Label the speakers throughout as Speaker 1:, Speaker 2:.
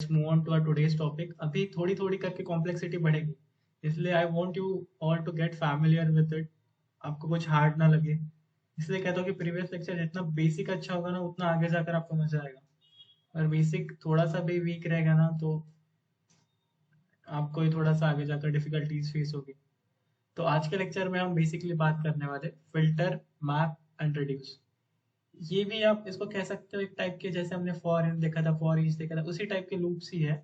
Speaker 1: Let's move on to our today's topic. अभी थोड़ी थोड़ी करके कॉम्प्लेक्सिटी बढ़ेगी, इसलिए I want you all to get familiar with it, आपको कुछ हार्ड ना लगे। इसलिए कहता हूँ कि प्रीवियस लेक्चर जितना बेसिक अच्छा होगा ना, उतना आगे जाकर आपको मजा आएगा। और बेसिक थोड़ा सा भी वीक रहेगा ना, तो आपको ही थोड़ा सा आगे जाकर डिफिकल्टीज फेस होगी। तो आज के लेक्चर में हम बेसिकली बात करने वाले फिल्टर, मैप एंड रिड्यूस। ये भी आप इसको कह सकते हो एक टाइप के, जैसे हमने फॉर इन देखा था, फॉर ईच देखा था, उसी टाइप के लूप्स ही है।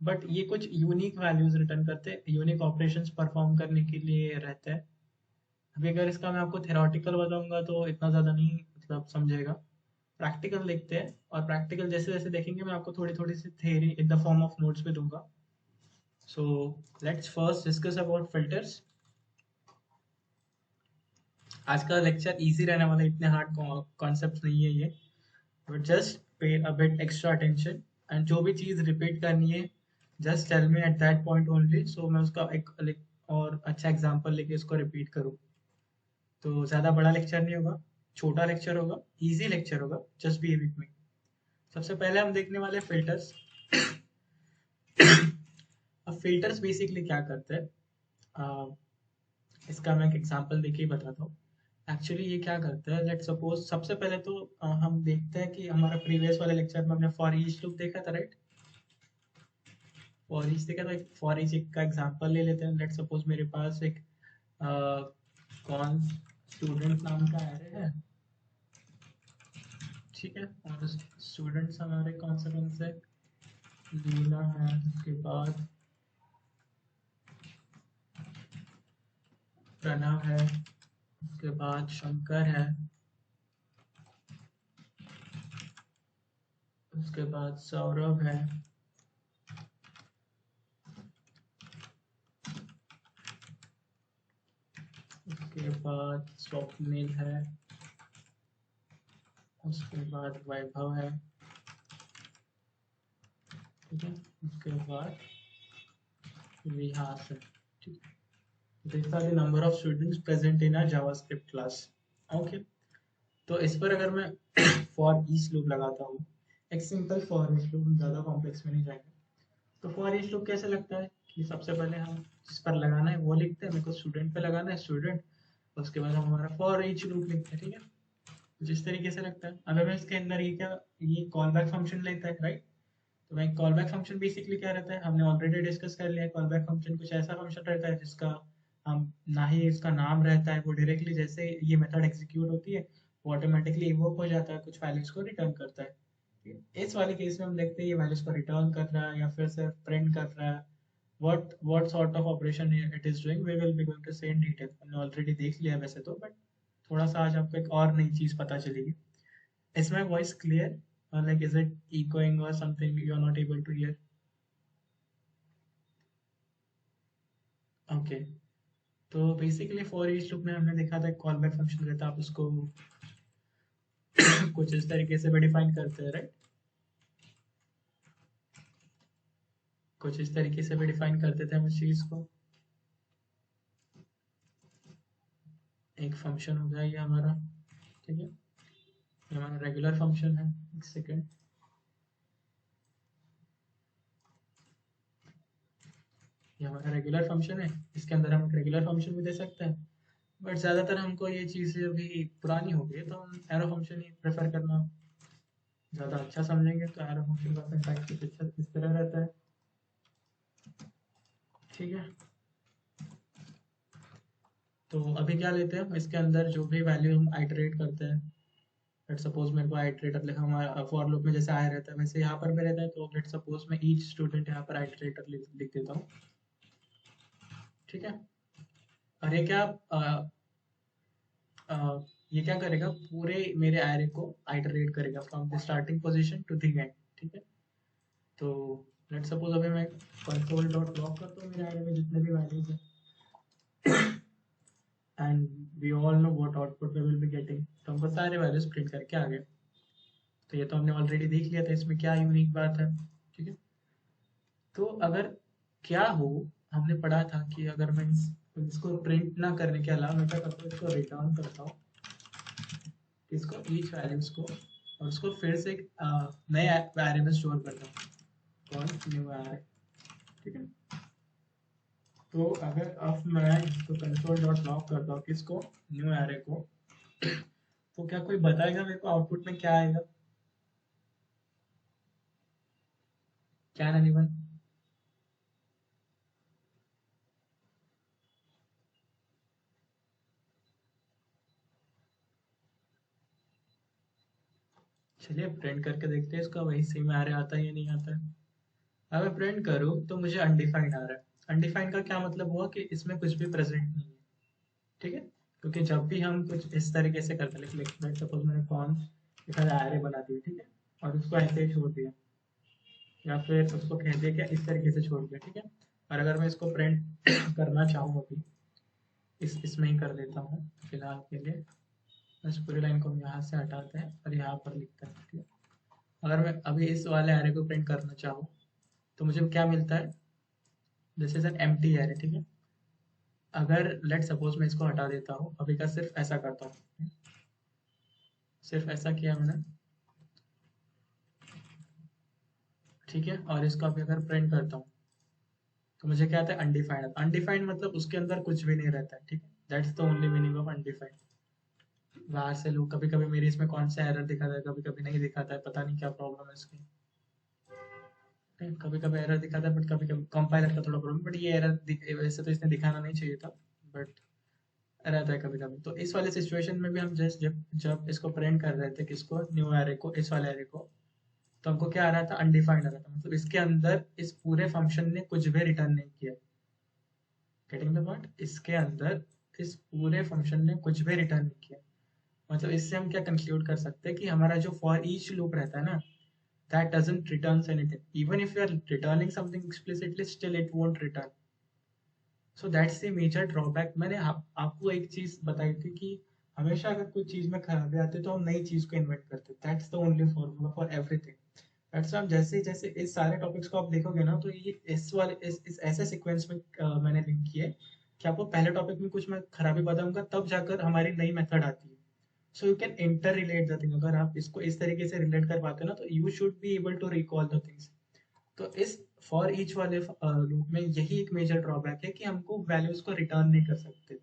Speaker 1: बट ये कुछ यूनिक वैल्यूज रिटर्न करते हैं, यूनिक ऑपरेशंस परफॉर्म करने के लिए रहते हैं। अभी अगर इसका मैं आपको थेरोटिकल बताऊंगा तो इतना ज़्यादा नहीं मतलब समझेगा। प्रैक्टिकल देखते हैं, और प्रैक्टिकल जैसे जैसे देखेंगे मैं आपको थोड़ी थोड़ी सी theory in the form of notes भी दूंगा। So let's first discuss about filters. आज का लेक्चर इजी रहने वाला है, इतने हार्ड कॉन्सेप्ट नहीं है ये, but just pay a bit extra attention. And जो भी चीज़ रिपीट करनी है, just tell me at that point only, so मैं उसका एक और अच्छा एग्जांपल लेके इसको रिपीट करूँ। तो ज़्यादा बड़ा लेक्चर नहीं होगा, छोटा लेक्चर होगा, इजी लेक्चर होगा, जस्ट बी विथ मी। सबसे पहले हम देखने वाले फिल्टर्स। अब फिल्टर्स बेसिकली क्या करते हैं, इसका मैं एक एग्जांपल देके ही बताता हूँ। एक्चुअली ये क्या करता है, लेट सपोज सबसे पहले तो हम देखते हैं कि हमारा प्रीवियस वाले लेक्चर में हमने फॉर ईच लूप देखा था, राइट। फॉर ईच देखा था, फॉर ईच का एग्जांपल ले लेते हैं। लेट सपोज मेरे पास एक कौन स्टूडेंट नाम का एरे है, ठीक है, और स्टूडेंट्स हमारे कौन से लीला है, उसके बाद प्रणव है, उसके बाद शंकर है, उसके बाद सौरभ है, उसके बाद स्वप्निल है, उसके बाद वैभव है, ठीक है, उसके बाद विहास है, ठीक है। These are the number of students present in our JavaScript class. Okay. तो इस पर अगर मैं for each loop लगाता हूँ, एक सिंपल for each loop, ज़्यादा कॉम्प्लेक्स में नहीं जाएंगे। तो for each loop कैसे लगता है कि सबसे पहले हम जिस पर लगाना है वो लिखते हैं, मेरे को स्टूडेंट पे लगाना है स्टूडेंट, उसके बाद हम हमारा for each loop लिखते हैं, ठीक है। जिस तरीके से लगता है, अगर मैं इसके अंदर ये कॉल बैक फंक्शन लेता है, राइट। तो मैं कॉल बैक फंक्शन बेसिकली क्या रहता है, हमने ऑलरेडी डिस्कस कर लिया। कॉल बैक फंक्शन कुछ ऐसा फंक्शन रहता है जिसका हम ना ही इसका नाम रहता है, वो डायरेक्टली जैसे ये मेथड एग्जीक्यूट होती है वो ऑटोमेटिकली इवोक हो जाता है, कुछ वैल्यूज को रिटर्न करता है, ठीक है? इस वाले केस में हम देखते हैं ये वैल्यूज को रिटर्न कर रहा है या फिर सिर्फ प्रिंट कर रहा है। what sort of operation it is doing, we will be going to say in detail। हमने ऑलरेडी देख लिया है वैसे तो, बट थोड़ा सा आज आपको एक और नई चीज पता चलेगी। Is my voice clear, or like is it echoing or something you are not able to hear? Okay. तो बेसिकली फॉर ईच लूप में हमने देखा था कॉल बैक फंक्शन रहता है, आप उसको कुछ इस तरीके से भी डिफाइन करते हैं, राइट। कुछ इस तरीके से भी डिफाइन करते थे हम इस चीज को। एक फंक्शन हो गया ये हमारा, ठीक है, ये हमारा रेगुलर फंक्शन है। एक सेकेंड, ये हमारा रेगुलर फंक्शन है, इसके अंदर हम एक रेगुलर फंक्शन भी दे सकते हैं, बट ज़्यादातर हमको ये चीज़ें अभी पुरानी हो गई है तो हम एरो फंक्शन ही प्रेफर करना ज़्यादा अच्छा समझेंगे। तो एरो फंक्शन का सिंटैक्स कुछ अच्छा इस तरह रहता है, ठीक है। तो अभी क्या लेते हैं, इसके अंदर जो भी वैल्यू हम आइटरेट करते हैं, लेट सपोज मेरे को आइटरेटर लिखा, हमारा फॉर लूप में जैसे आया रहता है वैसे यहाँ पर भी रहता है। तो लेट सपोज मैं ईच स्टूडेंट यहाँ पर आइटरेटर लिख देता हूँ, ठीक है। और ये क्या करेगा, पूरे मेरे एरे को आइटरेट करेगा from the starting position to the end, ठीक है। तो लेट सपोज अभी मैं कंसोल डॉट लॉग करता हूँ मेरे एरे में जितने भी वैल्यूज हैं, and we all know what output we will be getting. तो हमको सारे वैल्यूज प्रिंट करके आ गए। तो ये तो हमने ऑलरेडी देख लिया था, इसमें क्या यूनिक बात है, ठीक है। तो अगर क्या हो, हमने पढ़ा था कि अगर मैं इसको प्रिंट ना करने के अलावा मैं क्या करता हूँ, इसको रिटर्न करता हूँ, इसको ईच वैल्यूज को, और उसको फिर से एक नए एरे में स्टोर करता हूँ। न्यू एरे, ठीक है। तो अगर अब मैं इसको कंसोल डॉट लॉग करता हूँ किसको, न्यू एरे को, तो क्या कोई बताएगा मेरे को आउटपुट में क्या आएगा? क्या एनीवन? चलिए प्रिंट करके देखते हैं इसका, वही सेम एरे आता है या नहीं आता है। अब मैं प्रिंट करूँ तो मुझे अनडिफाइंड आ रहा है। अनडिफाइंड का क्या मतलब हुआ कि इसमें कुछ भी प्रेजेंट नहीं है, ठीक है। क्योंकि जब भी हम कुछ इस तरीके से करते हैं, लेट सपोज मैंने कौन एक एरे बना दी, ठीक है, और उसको ऐसे ही छोड़ दिया, या फिर उसको कह दिया कि इस तरीके से छोड़ दिया, ठीक है। और अगर मैं इसको प्रिंट करना चाहूँ अभी, इसमें ही कर देता हूँ फिलहाल के लिए। इस पूरी लाइन को हम यहाँ से हटाते हैं और यहाँ पर लिखते हैं, ठीक है। अगर मैं अभी इस वाले एरे को प्रिंट करना चाहूँ तो मुझे क्या मिलता है, this is an empty array, ठीक है। अगर लेट सपोज मैं इसको हटा देता हूँ, अभी का सिर्फ ऐसा करता हूँ, सिर्फ ऐसा किया मैंने, ठीक है। और इसको अभी अगर प्रिंट करता हूँ तो मुझे क्या आता है, अनडिफाइंड। अनडिफाइंड मतलब उसके अंदर कुछ भी नहीं रहता है, ठीक है। That's the only meaning of undefined. बाहर से लोग कभी कभी मेरी इसमें कौन सा एरर दिखाता है, कभी कभी नहीं दिखाता है, पता नहीं क्या प्रॉब्लम है इसकी। कभी कभी एरर दिखाता है, बट कभी कभी कंपाइलर का थोड़ा प्रॉब्लम, बट ये एरर वैसे तो इसने दिखाना नहीं चाहिए था, बट रहता है कभी कभी। तो इस वाले सिचुएशन में भी हम जस्ट जब जब इसको प्रिंट कर रहे थे, किसको, न्यू एरे को, इस वाले एरे को, तो हमको क्या आ रहा था, अनडिफाइंड आ रहा था। मतलब इसके अंदर इस पूरे फंक्शन ने कुछ भी रिटर्न नहीं किया। Getting the point? इसके अंदर इस पूरे फंक्शन ने कुछ भी रिटर्न नहीं किया। मतलब इससे हम क्या कंक्लूड कर सकते हैं कि हमारा जो फॉर ईच लूप रहता है ना, that doesn't returns anything. Even if you are returning something explicitly, still it won't return. So that's the major drawback. मैंने आपको एक चीज बताई थी कि हमेशा अगर कोई चीज में खराबी आती है तो हम नई चीज को इन्वेंट करते हैं। That's the only formula for everything. That's आप जैसे जैसे इस सारे टॉपिक्स को आप देखोगे ना, तो ये इस वाले इस ऐसे सीक्वेंस में मैंने लिंक किए कि आपको पहले टॉपिक में कुछ मैं खराबी बताऊंगा, तब जाकर हमारी नई मेथड आती है। So you can inter relate the thing. अगर आप इसको इस तरीके से रिलेट कर पाते हो ना, तो you should be able to recall the things. तो इस फॉर ईच वाले लूप में यही एक मेजर ड्रॉबैक है कि हमको वैल्यूज को रिटर्न नहीं कर सकते,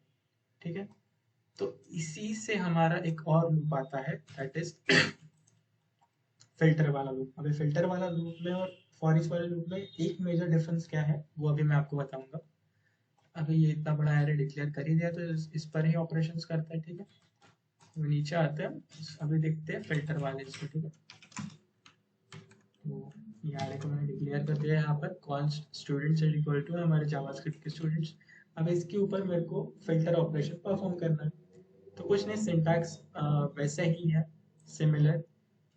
Speaker 1: ठीक है। तो इसी से हमारा एक और लूप आता है, दैट इज फिल्टर वाला लूप। अभी फिल्टर वाला लूप में और फॉर ईच वाले लूप में एक मेजर डिफरेंस क्या है, वो अभी मैं आपको बताऊंगा। अभी ये इतना बड़ा एरे डिक्लेयर कर ही दिया, तो इस पर ही ऑपरेशंस करता है, ठीक है। तो नीचे आते हैं, अभी देखते हैं फिल्टर वाले इसको, ठीक है। तो ये एरे को मैंने डिक्लेयर कर दिया यहाँ पर, const students is equal to हमारे जावास्क्रिप्ट के स्टूडेंट्स। अब इसके ऊपर मेरे को फिल्टर ऑपरेशन परफॉर्म करना है। तो कुछ नहीं, सिंटैक्स वैसे ही है, सिमिलर।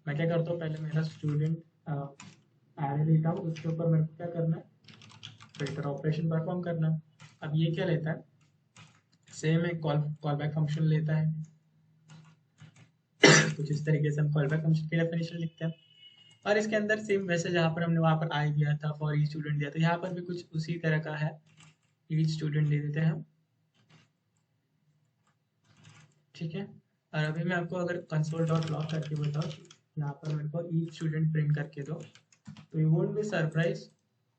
Speaker 1: मैं क्या करता हूँ, पहले मेरा स्टूडेंट एरे लेता हूँ, उसके ऊपर मेरे को क्या करना है, फिल्टर ऑपरेशन परफॉर्म करना है। अब ये क्या लेता है, सेम एक कॉल बैक फंक्शन लेता है। कुछ इस तरीके से हम कॉल बैक फंक्शन की डेफिनेशन लिखते हैं, और इसके अंदर सेम वैसे जहाँ पर हमने वहाँ पर आई दिया था, फॉर ईच स्टूडेंट दिया था, यहाँ पर भी कुछ उसी तरह का है, ईच स्टूडेंट दे देते हैं हम, ठीक है। और अभी मैं आपको अगर कंसोल डॉट लॉग करके बताऊँ, यहाँ पर मेरे को ईच स्टूडेंट प्रिंट करके दो, तो you won't be surprise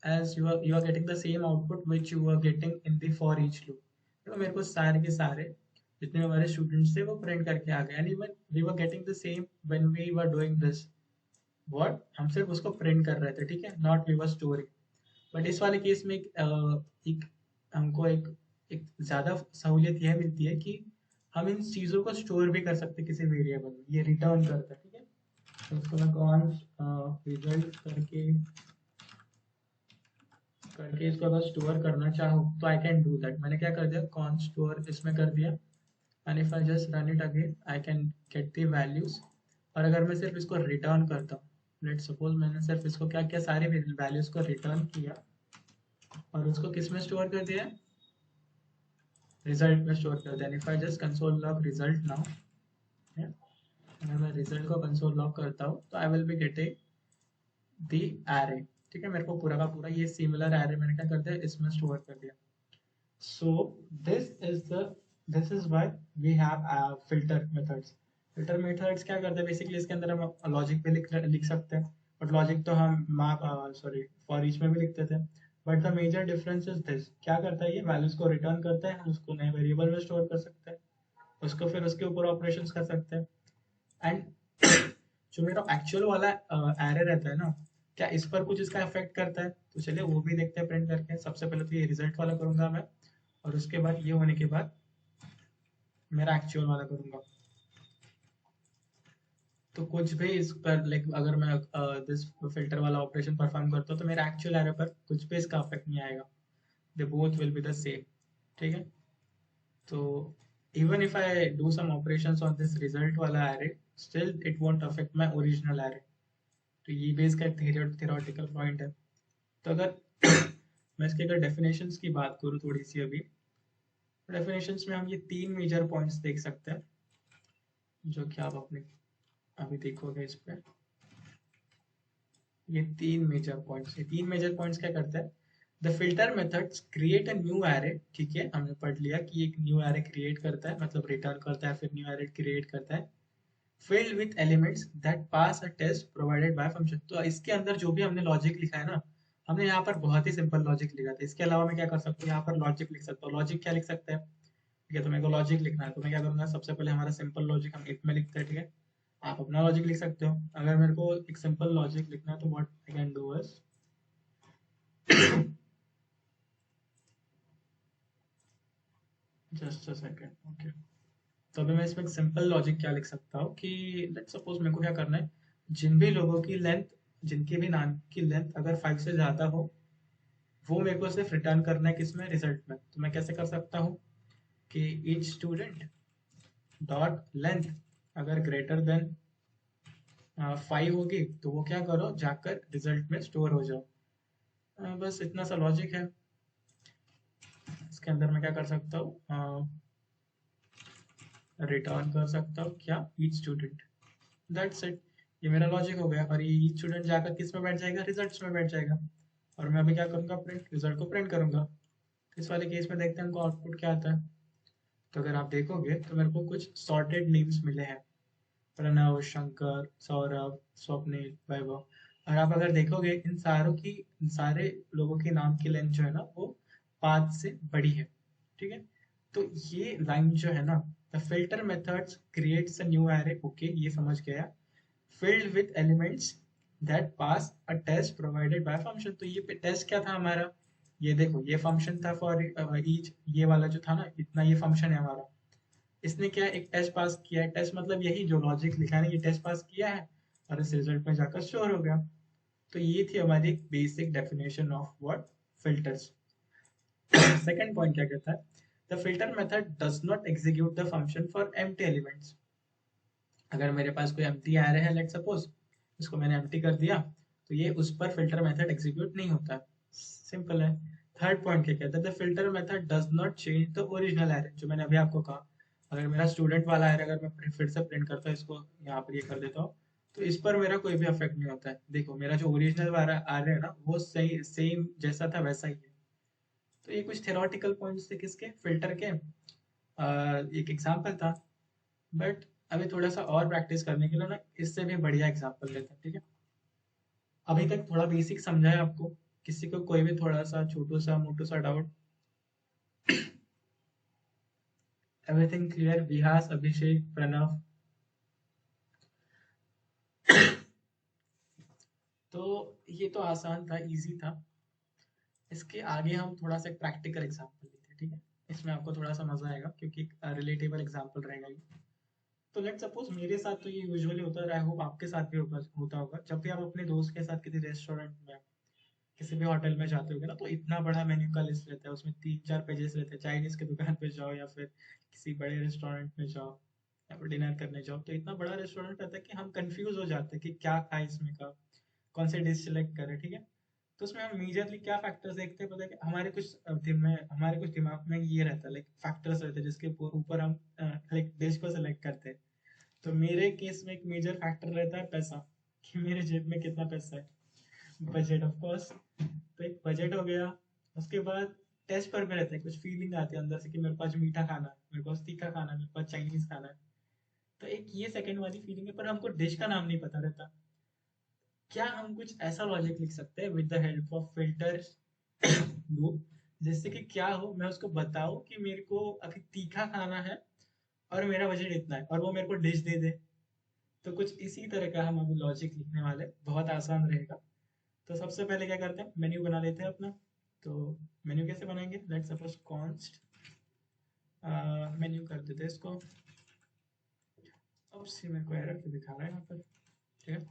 Speaker 1: as you are getting the same output which you are getting in the for each loop. तो मेरे को सारे के सारे जितने हमारे स्टूडेंट्स थे वो प्रिंट करके आ गए, and even we were getting the same when we were doing this what, हम सिर्फ उसको प्रिंट कर रहे थे, ठीक है, not we were storing. But इस वाले केस में एक हमको एक ज़्यादा सहूलियत यह मिलती है कि हम इन चीज़ों को स्टोर भी कर सकते हैं किसी वेरिएबल में, ये रिटर्न करता है, ठीक है। तो उसको मैं कॉन्स्ट रिजल्ट करके इसको अगर स्टोर करना चाहूँ तो आई कैन डू दैट। मैंने क्या कर दिया, कॉन्स्ट स्टोर इसमें कर दिया, and if I just run it again I can get the values. और अगर मैं सिर्फ इसको रिटर्न करता हूँ, लेट सपोज मैंने सिर्फ इसको क्या किया, सारे वैल्यूज को रिटर्न किया और उसको किस में स्टोर कर दिया, रिजल्ट में स्टोर कर दिया। If I just console log result now, अगर मैं रिजल्ट को कंसोल लॉग करता हूँ तो आई will be getting the array, ठीक है। मेरे को पूरा का पूरा ये सिमिलर एरे मैंने क्या कर दिया, इसमें स्टोर कर दिया। So this is the this is why we have filter methods. Filter methods क्या करते हैं, बेसिकली इसके अंदर हम लॉजिक भी लिख सकते हैं, बट लॉजिक तो हम मैप सॉरी फॉर ईच में भी लिखते थे। But the major difference is this, क्या करता है ये वैल्यूज को रिटर्न करता है, हम उसको नए वेरिएबल में स्टोर कर सकते हैं, उसको फिर उसके ऊपर ऑपरेशंस कर सकते हैं। एंड जो मेरा एक्चुअल वाला एरे रहता है ना, क्या इस पर कुछ इसका इफेक्ट करता है? तो चलिए वो भी देखते हैं प्रिंट करके। सबसे पहले तो ये रिजल्ट वाला करूंगा मैं, और उसके बाद ये होने के बाद मेरा एक्चुअल वाला करूंगा। तो कुछ भी इस पर लाइक अगर मैं दिस फिल्टर वाला ऑपरेशन परफॉर्म करता हूँ तो मेरा एक्चुअल एरे पर कुछ भी इसका इफेक्ट नहीं आएगा, they both will be the same. ठीक है, तो even if I do some operations on this result वाला array, still it won't affect my original array। तो ये भी इसका theoretical point है। तो अगर मैं इसके अगर definitions की बात करूँ थोड़ी सी अभी, definitions में हम ये तीन मेजर पॉइंट्स देख सकते हैं, जो कि आप अपने अभी देखोगे इस पे। ये तीन मेजर पॉइंट्स क्या करते हैं? The filter methods create a new array. ठीक है, हमने पढ़ लिया कि एक न्यू एरे क्रिएट करता है, मतलब रिटर्न करता है, फिर न्यू एरे क्रिएट करता है filled with elements that pass a test provided by function। तो इसके अंदर जो भी हमने लॉजिक लिखा है ना, हमने यहाँ पर बहुत ही सिंपल लॉजिक लिखा था। इसके अलावा मैं क्या कर सकता हूँ, यहाँ पर लॉजिक लिख सकता हूँ। लॉजिक क्या लिख सकते हैं? ठीक है, तो मेरे को लॉजिक लिखना है तो मैं क्या करूंगा, सबसे पहले हमारा सिंपल लॉजिक हम इफ में लिखते हैं। ठीक है, आप अपना लॉजिक लिख सकते हो। अगर मेरे को एक सिंपल लॉजिक लिखना है तो what I can do is just a second. Okay, तो अभी मैं इसमें एक सिंपल लॉजिक क्या लिख सकता हूँ कि लेट्स सपोज मेरे को क्या करना है, जिन भी लोगों की लेंथ, जिनके भी नाम की लेंथ अगर 5 से ज्यादा हो, वो मेरे को सिर्फ रिटर्न करना है किसमें, रिजल्ट में। तो मैं कैसे कर सकता हूँ कि ईच स्टूडेंट डॉट लेंथ अगर ग्रेटर देन 5 होगी तो वो क्या करो, जाकर रिजल्ट में स्टोर हो जाओ। बस इतना सा लॉजिक है। इसके अंदर मैं क्या कर सकता हूँ, रिटर्न कर सकता हूँ क्या, ईच स्टूडेंट। दैट्स इट, ये मेरा लॉजिक हो गया। और ये ईच स्टूडेंट जाकर किस में बैठ जाएगा, रिजल्ट्स में बैठ जाएगा। और मैं अभी क्या करूंगा, प्रिंट, रिजल्ट को प्रिंट करूंगा। इस वाले केस में देखते हैं हमको आउटपुट क्या आता है। तो अगर आप देखोगे तो मेरे को कुछ सॉर्टेड नेम्स मिले हैं, प्रणव, शंकर, सौरभ, स्वप्निल, वैभव। और आप अगर देखोगे इन सारों की, इन सारे लोगों के नाम की लेंथ जो है ना वो 5 से बड़ी है। ठीक है, तो ये लाइन जो है ना, the filter methods creates a new array. Okay, ये समझ गया। filled with elements that pass a test provided by function। तो ये टेस्ट क्या था हमारा, ये देखो ये फंक्शन था फॉर ईच, ये वाला जो था ना, इतना ये फंक्शन है हमारा। इसने क्या एक टेस्ट पास किया है, टेस्ट मतलब यही जो लॉजिक लिखा है ना, ये टेस्ट पास किया है और इस रिजल्ट में जाकर स्टोर हो गया। तो ये थी हमारी basic definition of what, filters. Second point क्या कहता है, the filter method does not execute the function for empty elements. अगर मेरे पास कोई एम्प्टी एरे है, लेट सपोज इसको मैंने एम्प्टी कर दिया, तो ये उस पर फिल्टर मेथड एग्जीक्यूट नहीं होता। सिंपल है। थर्ड पॉइंट क्या कहता है, the filter method does not change the original array. जो मैंने अभी आपको कहा, अगर मेरा स्टूडेंट वाला एरे अगर मैं फिर से प्रिंट करता हूँ, इसको यहाँ पर ये कर देता हूँ, तो इस पर मेरा कोई भी इफेक्ट नहीं होता है। देखो मेरा जो ओरिजिनल वाला एरे है ना, वो सही सेम जैसा था वैसा ही है। तो ये कुछ थेरोटिकल पॉइंट्स थे किसके, फिल्टर के। एक एग्जाम्पल था। बट अभी थोड़ा सा और प्रैक्टिस करने के लिए ना इससे भी बढ़िया एग्जांपल लेते हैं। ठीक है, अभी तक थोड़ा बेसिक समझा है आपको? किसी को कोई भी थोड़ा सा छोटू सा मोटू सा doubt? Everything clear? Vihas, Abhishek, Pranav? तो ये तो आसान था, इजी था। इसके आगे हम थोड़ा सा एक प्रैक्टिकल एग्जांपल लेते हैं। ठीक है, इसमें आपको थोड़ा सा मजा आएगा क्योंकि रिलेटेबल एग्जांपल रहेगा ये। तो लेट सपोज मेरे साथ तो ये यूजुअली होता है, आई होप आपके साथ भी होता होगा, जब भी आप अपने दोस्त के साथ किसी रेस्टोरेंट में, किसी भी होटल में जाते होगे ना, तो इतना बड़ा मेन्यू का लिस्ट रहता है, उसमें 3-4 पेजेस रहते हैं। चाइनीज की दुकान पे जाओ या फिर किसी बड़े रेस्टोरेंट में जाओ या फिर डिनर करने जाओ, तो इतना बड़ा रेस्टोरेंट रहता है कि हम कंफ्यूज हो जाते हैं कि क्या खाए इसमें का, कौन से डिश सिलेक्ट करें। ठीक है, तो उसमें हम मेजरली क्या फैक्टर्स देखते हैं पता है? कि हमारे कुछ दिमाग में ये रहता है, लाइक फैक्टर्स रहते हैं जिसके ऊपर हम लाइक डिश को सिलेक्ट करते हैं। तो मेरे केस में एक मेजर फैक्टर रहता है पैसा, कि मेरे जेब में कितना पैसा है। बजट ऑफ कोर्स, तो एक बजट हो गया। उसके बाद टेस्ट पर भी रहता है, कुछ फीलिंग आती है अंदर से कि मेरे पास मीठा खाना है, मेरे पास तीखा खाना है, मेरे पास चाइनीज खाना है। तो एक ये सेकंड वाली फीलिंग है, पर हमको डिश का नाम नहीं पता रहता। क्या हम कुछ ऐसा लॉजिक लिख सकते हैं with the help of filter loop, जिससे कि क्या हो, मैं उसको बताऊं कि मेरे को अभी तीखा खाना है और मेरा बजट इतना है, और वो मेरे को डिश दे दे। तो कुछ इसी तरह का हम अभी लॉजिक लिखने वाले, बहुत आसान रहेगा। तो सबसे पहले क्या करते हैं, मेन्यू बना लेते हैं अपना। तो मेन्यू कैसे बनाएंगे, लेट्स सपोज कॉन्स्ट मेन्यू कर देते हैं इसको। अब सी मेरे को एरर क्यों दिखा रहा है यहाँ पर, ठीक है।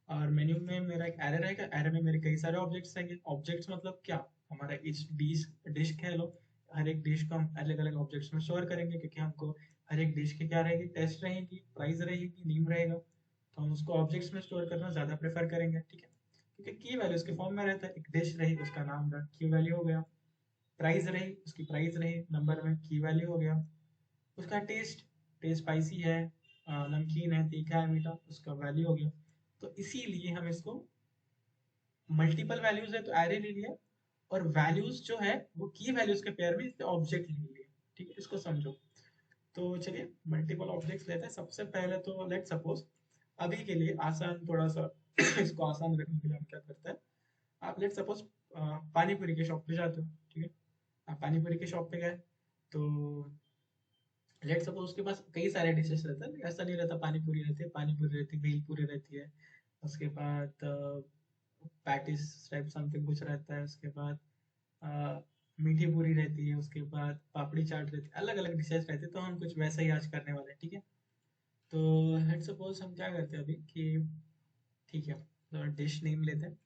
Speaker 1: और मेन्यू में मेरा एक एरर रहेगा, एरर में मेरे कई सारे ऑब्जेक्ट्स रहेंगे। ऑब्जेक्ट्स मतलब क्या, हमारा इस डिश डिश कह लो, हर एक डिश को हम अलग अलग ऑब्जेक्ट्स में स्टोर करेंगे, क्योंकि हमको हर एक डिश की क्या रहेगी, टेस्ट रहेगी, प्राइस रहेगी, नेम रहेगा। तो हम उसको ऑब्जेक्ट्स में स्टोर करना ज़्यादा प्रेफर करेंगे, ठीक है। क्योंकि की वैल्यू उसके फॉर्म में रहता है, एक डिश रही उसका नाम रहा, की वैल्यू हो गया। प्राइस रही उसकी प्राइस रही नंबर में, की वैल्यू हो गया। उसका टेस्ट, टेस्ट स्पाइसी है, नमकीन है, तीखा है, मीठा, उसका वैल्यू हो गया। तो इसीलिए हम इसको, मल्टीपल वैल्यूज है तो एरे ले लिया, और वैल्यूज जो है वो की वैल्यूज के पेयर में ऑब्जेक्ट ले लिया, ठीक है। इसको समझो। तो चलिए मल्टीपल ऑब्जेक्ट्स लेते हैं। सबसे पहले तो लेट सपोज, अभी के लिए आसान थोड़ा सा इसको आसान रखने के लिए हम क्या करते हैं, आप लेट सपोज पानी पूरी के शॉप पे जाते हो, ठीक है। आप पानी पूरी के शॉप पे गए, तो लेट सपोज उसके पास कई सारे डिशेस रहते हैं, ऐसा नहीं रहता, पानी पूरी रहती है, पानी पूरी रहती है, भेल पूरी रहती है, उसके बाद पैटिस टाइप समथिंग कुछ रहता है, उसके बाद अ, मीठी पूरी रहती है, उसके बाद पापड़ी चाट रहती है, अलग अलग डिशेस रहती है। तो हम कुछ वैसा ही आज करने वाले हैं, ठीक है। तो लेट सपोज हम क्या करते हैं अभी कि, ठीक है, तो डिश नेम लेते हैं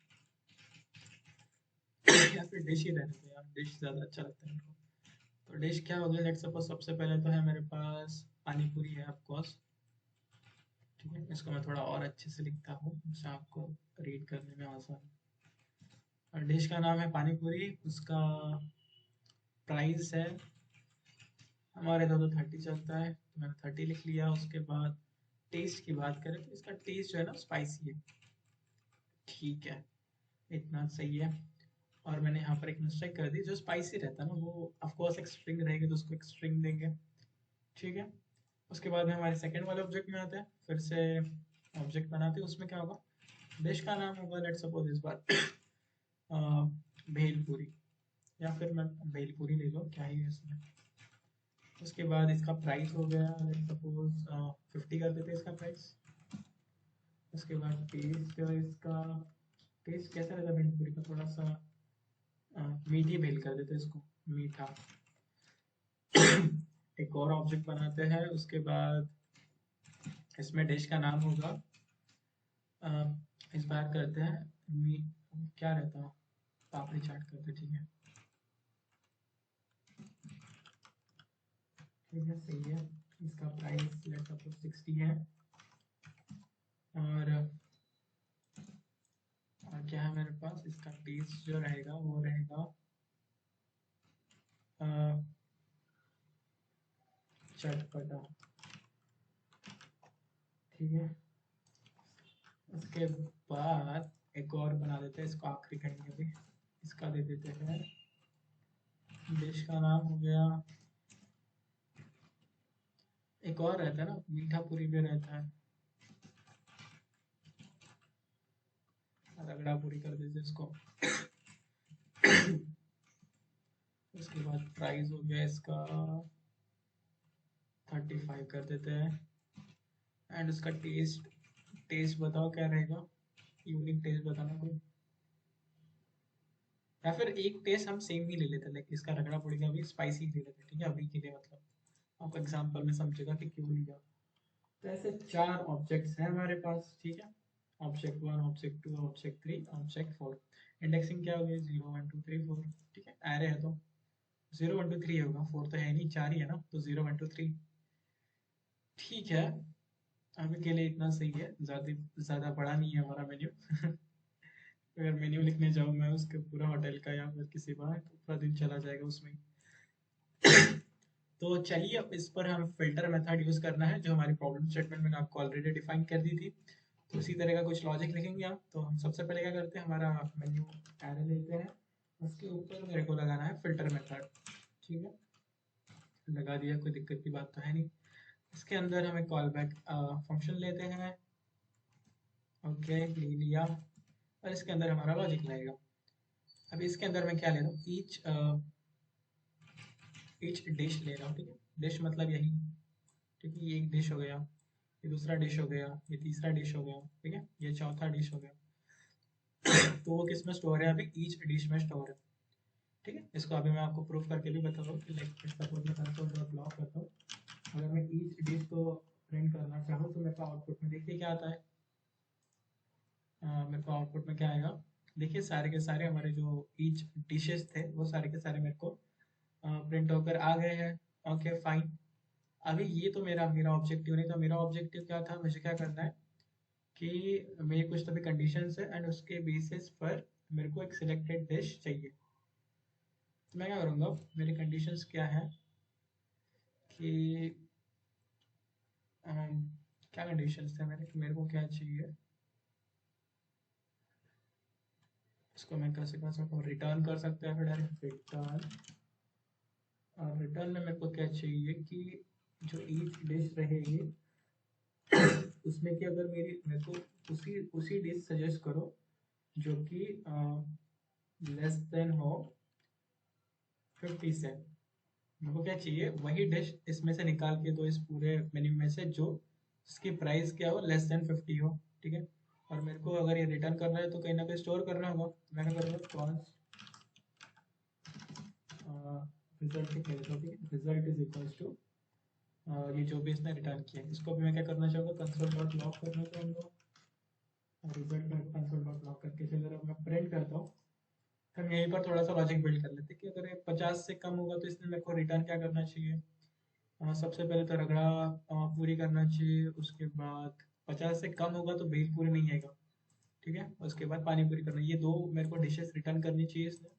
Speaker 1: या फिर डिश ही रहने देते हैं यार, डिश ज़्यादा अच्छा लगता है मेरे को। तो डिश क्या हो गया, लेट सपोज सबसे पहले तो है मेरे पास पानी पूरी है ऑफकोर्स, ठीक है। इसको मैं थोड़ा और अच्छे से लिखता हूँ जिससे आपको रीड करने में आसान। और डिश का नाम है पानी पूरी, उसका प्राइस है, हमारे इधर तो 30 चलता है, तो मैंने 30 लिख लिया। उसके बाद टेस्ट की बात करें तो इसका टेस्ट जो है ना स्पाइसी है, ठीक है, इतना सही है। और मैंने यहाँ पर एक मिस्टेक कर दी, जो स्पाइसी रहता है ना वो ऑफकोर्स एक स्ट्रिंग रहेगी, तो उसको एक स्ट्रिंग देंगे, ठीक है। उसके बाद में हमारे सेकंड वाले ऑब्जेक्ट में आते हैं, फिर से ऑब्जेक्ट बनाते हैं, उसमें क्या होगा, डिश का नाम होगा लेट सपोज इस बार भेलपुरी, या फिर मैं भेलपुरी ले लो, क्या ही है इसमें। उसके बाद इसका प्राइस हो गया लेट सपोज 50 कर देते हैं इसका प्राइस। उसके बाद टेस्ट इसका, टेस्ट कैसा रहता है भेलपुरी का, थोड़ा सा मीठी भेल कर देते हैं इसको, मीठा। एक और ऑब्जेक्ट बनाते हैं, उसके बाद इसमें डिश का नाम होगा, अ, इस बार करते हैं मी, क्या रहता है, पापड़ी चाट करते हैं, ठीक है। ठीक है, सही है। इसका प्राइस लेट सपोज 60 है। और क्या है मेरे पास, इसका टेस्ट जो रहेगा वो रहेगा अ, चटपटा, ठीक है। उसके बाद एक और बना देते हैं, इसको आखिरी कहेंगे अभी। इसका दे देते हैं, डिश का नाम हो गया, एक और रहता है ना मीठा पूरी भी रहता है, रगड़ा पूरी कर देते हैं इसको। उसके बाद प्राइस हो गया इसका 35 कर देते हैं। एंड उसका टेस्ट, टेस्ट बताओ क्या रहेगा, यूनिक टेस्ट बताना कोई, या फिर एक टेस्ट हम सेम ही ले लेते हैं, लाइक इसका रगड़ा पूड़ी का भी स्पाइसी ले लेते हैं, ठीक है, अभी के लिए मतलब आप एग्जांपल में समझेगा कि क्यों लिया। तो ऐसे चार ऑब्जेक्ट्स हैं हमारे पास, ठीक है। Object one, object two, object three, object four. Indexing क्या होगी, 0 1 2 3 4, ठीक है, एरे है तो 0 1 2 3 होगा, फोर तो है नहीं, चार ही है ना, तो 0 1 2 3, ठीक है। अभी के लिए इतना सही है, ज़्यादा बड़ा नहीं है हमारा मेन्यू। अगर मेन्यू लिखने जाऊँ मैं उसके पूरा होटल का या फिर किसी बार, तो पूरा दिन चला जाएगा उसमें। तो चलिए अब इस पर हम फिल्टर मेथड यूज करना है, जो हमारी प्रॉब्लम स्टेटमेंट मैंने आपको ऑलरेडी डिफाइन कर दी थी। तो इसी तरह का कुछ लॉजिक लिखेंगे आप। तो हम सबसे पहले क्या करते हैं, हमारा मेन्यू एरे लेते हैं, उसके ऊपर मेरे को लगाना है फिल्टर मेथड, ठीक है। लगा दिया, कोई दिक्कत की बात तो है नहीं। इसके अंदर हम एक कॉल बैक फंक्शन लेते हैं, ओके ले लिया। और इसके अंदर हमारा लॉजिक लगेगा। अभी इसके अंदर मैं क्या ले रहा हूँ, ईच डिश ले रहा हूँ, ठीक है। डिश मतलब यही, ठीक है, ये एक डिश हो गया, ये दूसरा डिश हो गया, ये तीसरा डिश हो गया, ठीक है, ये चौथा डिश हो गया। तो वो किस में स्टोर है, अभी ईच डिश में स्टोर है, ठीक है। इसको अभी मैं आपको प्रूफ करके भी बता रहा हूँ कि लाइक सपोज मैं कंसोल डॉट लॉग करता हूँ, अगर मैं ईच डिश को प्रिंट करना चाहूँ तो मेरे को आउटपुट में देखिए क्या आता है। मेरे को आउटपुट में क्या आएगा, देखिए सारे के सारे हमारे जो ईच डिशेस थे वो सारे के सारे मेरे को प्रिंट होकर आ गए हैं। Okay fine. अभी ये तो मेरा मेरा ऑब्जेक्टिव नहीं था। मेरा ऑब्जेक्टिव क्या था, मुझे क्या करना है कि मेरी कुछ तो भी कंडीशंस है एंड उसके बेसिस पर मेरे को एक सिलेक्टेड डिश चाहिए। तो मैं क्या करूँगा, मेरी कंडीशंस क्या है कि क्या कंडीशंस थे मेरे, मेरे को क्या चाहिए, इसको मैं कैसे कर सकता हूँ, रिटर्न कर सकते हैं फिर डायरेक्ट रिटर्न। और रिटर्न में मेरे को क्या चाहिए कि जो ईच डिश रहेगी उसमें कि अगर मेरे को उसी उसी डिश सजेस्ट करो जो कि लेस देन हो 50 से। मेरे को क्या चाहिए, वही डिश इसमें से निकाल के दो, इस पूरे मेन्यू में से जो जिसकी प्राइस क्या हो लेस देन 50 हो, ठीक है। और मेरे को अगर ये रिटर्न करना है तो कहीं ना कहीं स्टोर करना होगा। तो मैं क्या करूँगा, कॉन्स रिजल्ट के कह देता हूँ, ठीक है, रिजल्ट इज इक्वल्स टू ये जो भी इसने रिटर्न किया है, इसको भी मैं क्या करना चाहूँगा, कंसोल डॉट लॉग करना चाहूँगा। और रिजल्ट में कंसोल डॉट लॉग करके फिर अगर मैं प्रिंट करता हूँ, हम यहीं पर थोड़ा सा लॉजिक बिल्ड कर लेते हैं कि अगर ये 50 से कम होगा तो इसने मेरे को रिटर्न क्या करना चाहिए। सबसे पहले तो रगड़ा पूरी करना चाहिए, उसके बाद 50 से कम होगा तो भेल पूरी नहीं आएगा, ठीक है। उसके बाद पानी पूरी करना, ये दो मेरे को डिशेस रिटर्न करनी चाहिए इसने।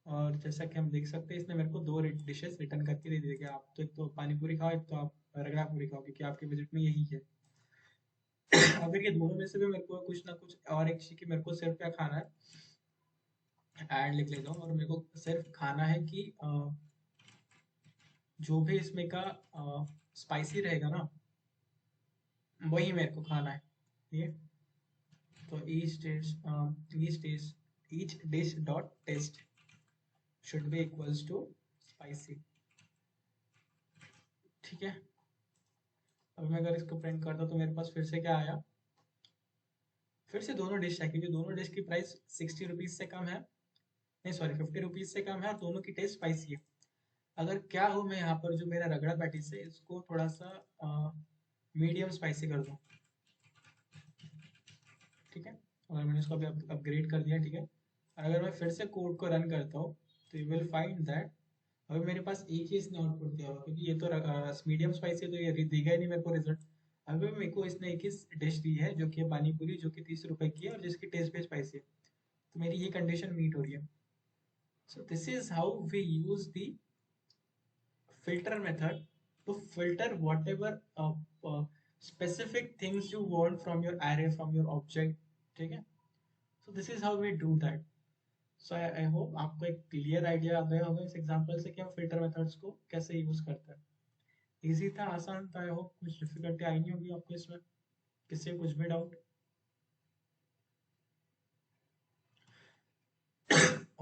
Speaker 1: और जैसा कि हम देख सकते हैं इसने मेरे को दो डिशेस रिटर्न करके दे दी कि आप तो एक तो पानी पूरी खाओ, एक तो आप रगड़ा पूरी खाओ, क्योंकि आपके बजट में यही है। अगर ये दोनों में से भी मेरे को कुछ ना कुछ और एक चीज की मेरे को सिर्फ क्या खाना है, ऐड लिख लेता हूँ, और मेरे को सिर्फ खाना है कि जो भी इसमें का स्पाइसी रहेगा ना वही मेरे को खाना है, ठीक है। तो each dish dot taste should be equals to spicy, ठीक है। अब मैं अगर इसको प्रिंट करता तो मेरे पास फिर से क्या आया, फिर से दोनों डिश है, क्योंकि दोनों डिश की प्राइस 60 रुपीज से कम है, नहीं सॉरी 50 रुपीज से कम है, और दोनों की टेस्ट स्पाइसी है। अगर क्या हो, मैं यहाँ पर जो मेरा रगड़ा पैटीज है इसको थोड़ा सा मीडियम स्पाइसी कर दूँ, ठीक है। और मैंने इसको अभी अपग्रेड कर दिया, ठीक है। और अगर मैं फिर से कोड को रन करता हूँ तो यू विल फाइंड दैट अभी मेरे पास एक ही इसने आउटपुट दिया हुआ, क्योंकि ये तो मीडियम स्पाइसी है तो ये देगा ही नहीं मेरे को रिजल्ट। अभी मेरे को इसने एक ही डिश दी है जो कि है पानी पूरी, जो कि 30 रुपए की है और जिसकी टेस्ट भी स्पाइसी है, तो मेरी ये कंडीशन मीट हो रही है। So this is how we use the filter method to filter whatever specific things you want from your array, from your object, ठीक है। so this is how we do that. so I hope आपको एक clear idea आ गया होगा इस example से कि हम फिल्टर मेथड्स को कैसे यूज करते हैं। इजी था, आसान था, आई होप कुछ डिफिकल्टी आई नहीं होगी आपको इसमें, किसी को कुछ भी डाउट।